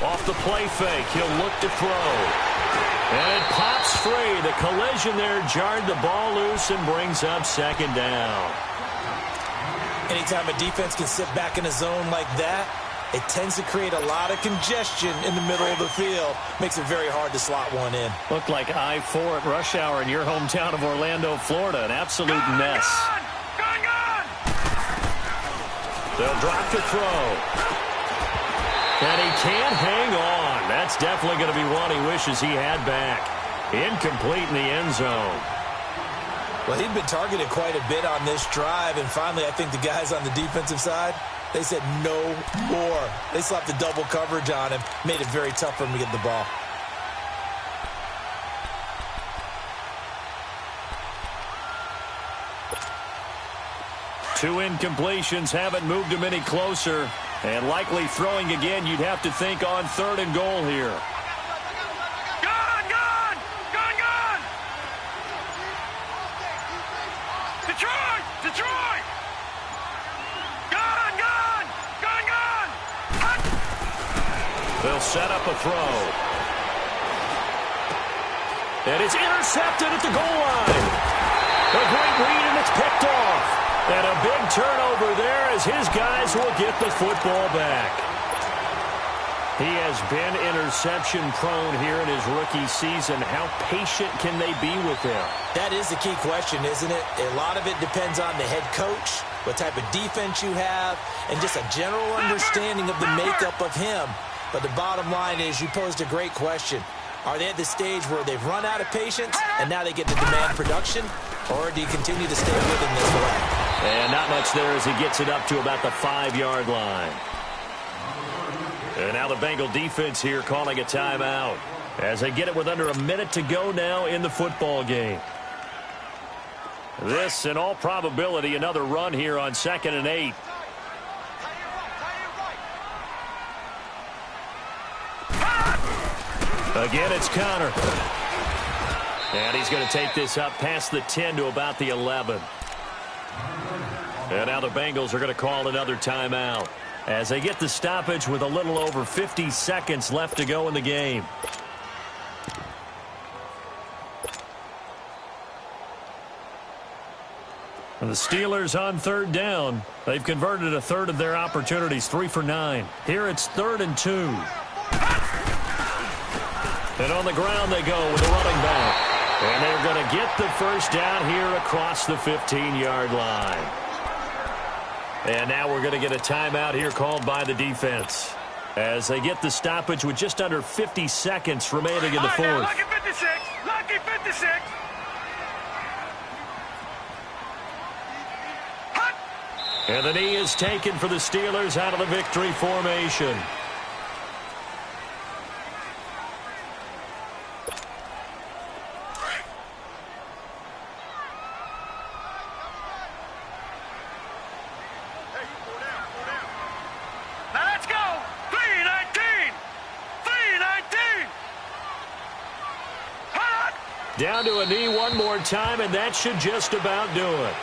Off the play fake, he'll look to throw. And it pops free. The collision there jarred the ball loose and brings up 2nd down. Anytime a defense can sit back in a zone like that, it tends to create a lot of congestion in the middle of the field. Makes it very hard to slot one in. Looked like I-4 at rush hour in your hometown of Orlando, Florida. An absolute mess. They'll drop to throw. And he can't hang on. That's definitely going to be one he wishes he had back. Incomplete in the end zone. Well, he'd been targeted quite a bit on this drive, and finally I think the guys on the defensive side, they said no more. They slapped the double coverage on him, made it very tough for him to get the ball. Two incompletions haven't moved him any closer. And likely throwing again, you'd have to think on 3rd and goal here. Gun! Detroit! Gun! They'll set up a throw. And it's intercepted at the goal line. A great read, and it's picked off. And a big turnover there as his guys will get the football back. He has been interception prone here in his rookie season. How patient can they be with him? That is the key question, isn't it? A lot of it depends on the head coach, what type of defense you have, and just a general understanding of the makeup of him. But the bottom line is you posed a great question. Are they at the stage where they've run out of patience and now they get to demand production? Or do you continue to stay with him this way? And not much there as he gets it up to about the 5-yard line. And now the Bengal defense here calling a timeout as they get it with under a minute to go now in the football game. This, in all probability, another run here on 2nd and 8. Again, it's Connor. And he's going to take this up past the 10 to about the 11. And now the Bengals are going to call another timeout as they get the stoppage with a little over 50 seconds left to go in the game. And the Steelers on 3rd down. They've converted a third of their opportunities, 3 for 9. Here it's 3rd and 2. And on the ground they go with a running back. And they're going to get the first down here across the 15-yard line. And now we're going to get a timeout here called by the defense as they get the stoppage with just under 50 seconds remaining in the fourth. Lucky 56. Lucky 56. And the knee is taken for the Steelers out of the victory formation. Down to a knee one more time, and that should just about do it.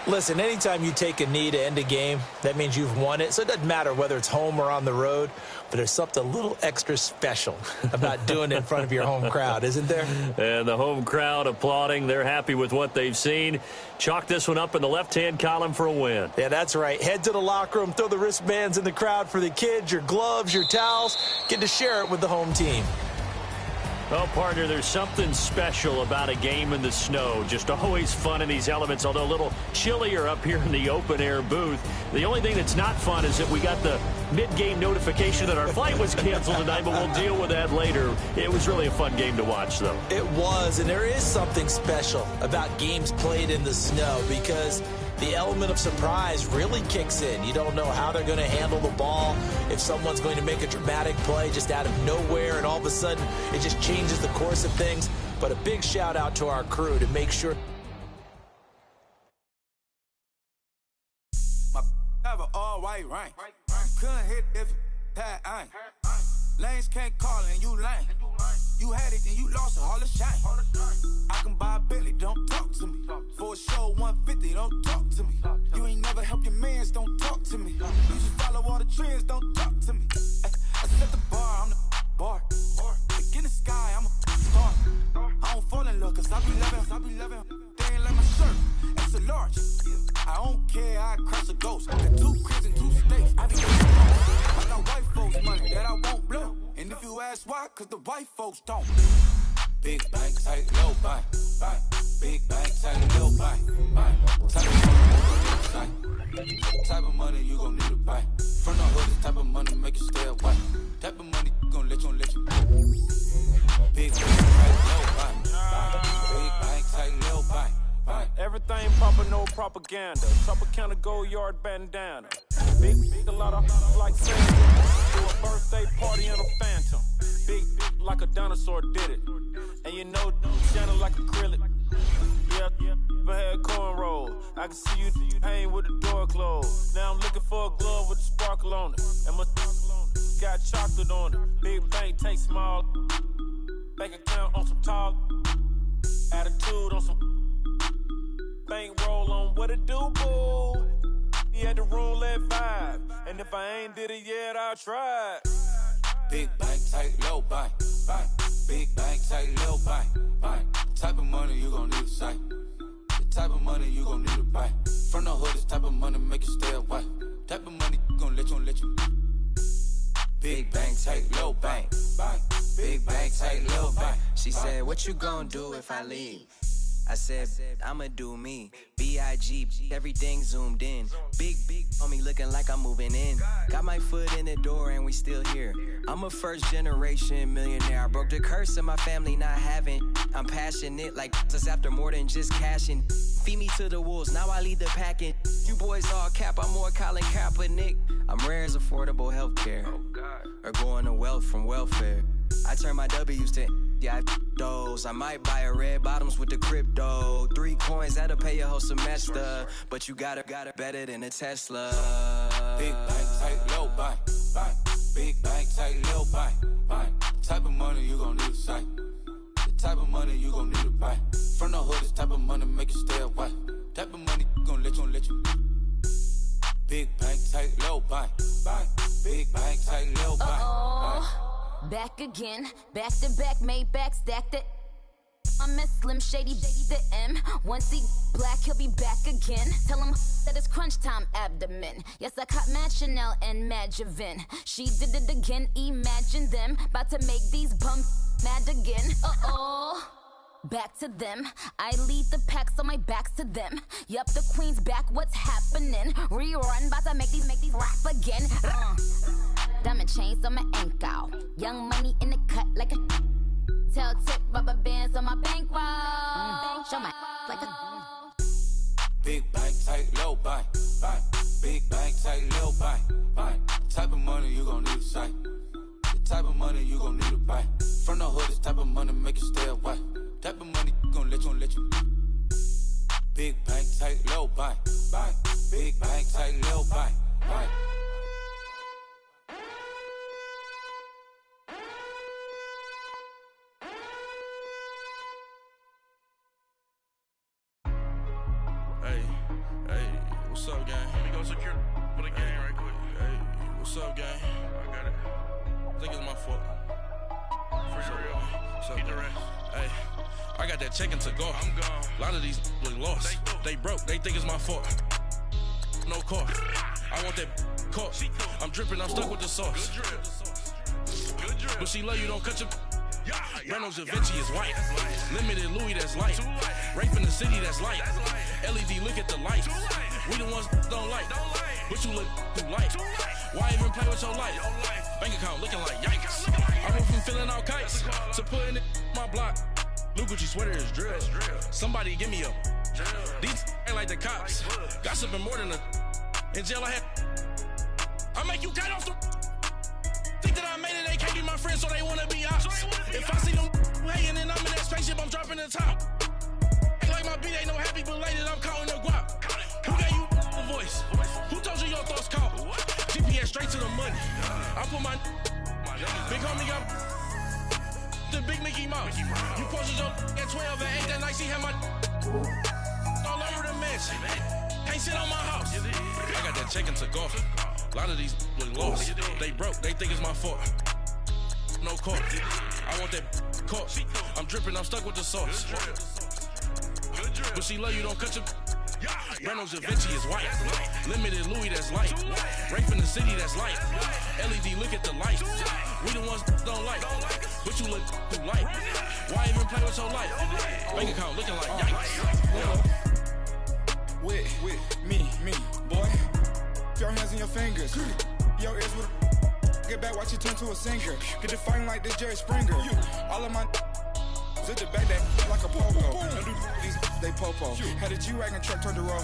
Listen, anytime you take a knee to end a game, that means you've won it. So it doesn't matter whether it's home or on the road, but there's something a little extra special about doing it in front of your home crowd, isn't there? And the home crowd applauding. They're happy with what they've seen. Chalk this one up in the left-hand column for a win. Yeah, that's right. Head to the locker room, throw the wristbands in the crowd for the kids, your gloves, your towels. Get to share it with the home team. Well, partner, there's something special about a game in the snow. Just always fun in these elements, although a little chillier up here in the open-air booth. The only thing that's not fun is that we got the mid-game notification that our flight was canceled tonight, but we'll deal with that later. It was really a fun game to watch, though. It was, and there is something special about games played in the snow because the element of surprise really kicks in. You don't know how they're going to handle the ball, if someone's going to make a dramatic play just out of nowhere, and all of a sudden it just changes the course of things. But a big shout out to our crew to make sure. My have an all-white rank. Couldn't hit if that ain't. Lanes can't call and you lame. You had it and you lost it, all the shame. I can buy a Bentley, don't talk to me. For a show 150, don't talk to me. You ain't never helped your mans, don't talk to me. You just follow all the trends, don't talk to me. I set the bar, I'm the bar. Like in the sky, I'm a star. I don't fall in love, cause I be loving. They ain't like my shirt, it's a large. I don't care, I crush a ghost. Got 2 cribs and 2 states, I be I got white folks money that I won't blow. And if you ask why, cause the white folks don't. Big bank, tight, low bank, bank. Big bank, tight, low bank, bank. Type of money you gon' need to buy. From the hood, this type of money make you stay away. Type of money gon' let you. Big bank, tight, low bank, bank. Big bank, tight, low bank, bank. Everything proper, no propaganda. Tropicana gold yard bandana. Big, a lot of like Santa. Do a birthday party in a phantom. Big like a dinosaur did it. And you know, shining like acrylic. Yeah, but had cornrows. I can see you hang with the door closed. Now I'm looking for a glove with a sparkle on it. And my got chocolate on it. Big bank, take small. Bank account on some talk. Attitude on some. Bank roll on what it do, boo. He had the roulette vibe. And if I ain't did it yet, I'll try. Big bank, tight, low bank, bank. Big bank, tight, low bank, bank. Type of money you gon' need to sight. The type of money you gon' need to buy. From the hood, this type of money make you stay away. Type of money gon' let you. Big bank, take little bank. Big bank, take little bank. She said, what you gonna do if I leave? I said, I'ma do me. B.I.G. Everything zoomed in. Big on me looking like I'm moving in. Got my foot in the door and we still here. I'm a first generation millionaire. I broke the curse of my family not having. I'm passionate like us after more than just cashing. Feed me to the wolves, now I lead the packing. You boys all cap, I'm more Colin Kaepernick. I'm rare as affordable healthcare. Or going to wealth from welfare. I turn my W's to those. I might buy a red bottoms with the crypto. 3 coins, that'll pay your whole semester. But you got it better than a Tesla. Big bank, take low bank. Big bank, take low bank. Type of money you gon' need to say. The type of money you gon' need to buy. From the hood, this type of money make you stay away. Type of money gon' let you. Big bank, take low bank. Big bank, take low bank. Back again, back to back, made back, stacked it. I'm a Slim Shady, the M. Once he black, he'll be back again. Tell him that it's crunch time abdomen. Yes, I caught Mad Chanel and Mad Javin. She did it again, imagine them. About to make these bumps mad again. Back to them. I lead the pack, so my back's to them. Yup, the queen's back, what's happening? Rerun, about to make these rap again. Diamond chains on my ankle. Young money in the cut like a tail tip, rubber bands on my bankroll. Show my like a Big bank, take low bank. Big bank, take low bank. The type of money you gon' need to say. The type of money you gon' need to buy. From the hood, this type of money make you stay away. Type of money gon' let you. Big bank, take low bank. Big bank, take low bank. Hey, what's up, gang? Let me go secure for the game right quick. Hey, what's up, gang? I got it. I think it's my fault. For real. What's up, man? Hey, I got that chicken to go. I'm gone. A lot of these look lost. They broke. They think it's my fault. No car. I want that caught. I'm dripping. I'm stuck with the sauce. Good drip. But she love you. Don't cut your. Reynolds Da Vinci is white. Limited Louis, that's light. Rape in the city, that's light. LED, look at the light. We the ones don't like. But you look too light. Why even play with your life? Bank account looking like yikes. I went from filling out kites to putting it in my block. Blue Gucci sweater is drill. Somebody give me a. These ain't like the cops. Gossiping more than a. In jail I had. I make you cut off the. Think that I made it, they can't be my friends, so they wanna be ops. If I see them hating and I'm in that spaceship, I'm dropping the top. Ain't like my beat ain't no happy belated, I'm counting the guap. Who gave you the voice? Who told you your thoughts count? GPS straight to the money. I put my big homie got the big Mickey Mouse. You posted your at 12 and 8 that night, she had my all over the mansion. Can't sit on my house. I got that chicken to go. A lot of these look lost. They broke, they think it's my fault. No car. I want that caught. I'm dripping, I'm stuck with the sauce. But she love you, don't cut your. Reynolds Da Vinci is white. Limited Louis, that's light. Rape in the city, that's light. LED, look at the light. We the ones don't like. But you look too light. Why even play with your life? Bank account looking like yikes. With me, boy. Your hands and your fingers. Your ears with a get back, watch you turn to a singer. Get the fighting like this Jerry Springer. All of my zip the back that like a popo. Don't do these, they popo. Had a G-Wagon truck turned to roll.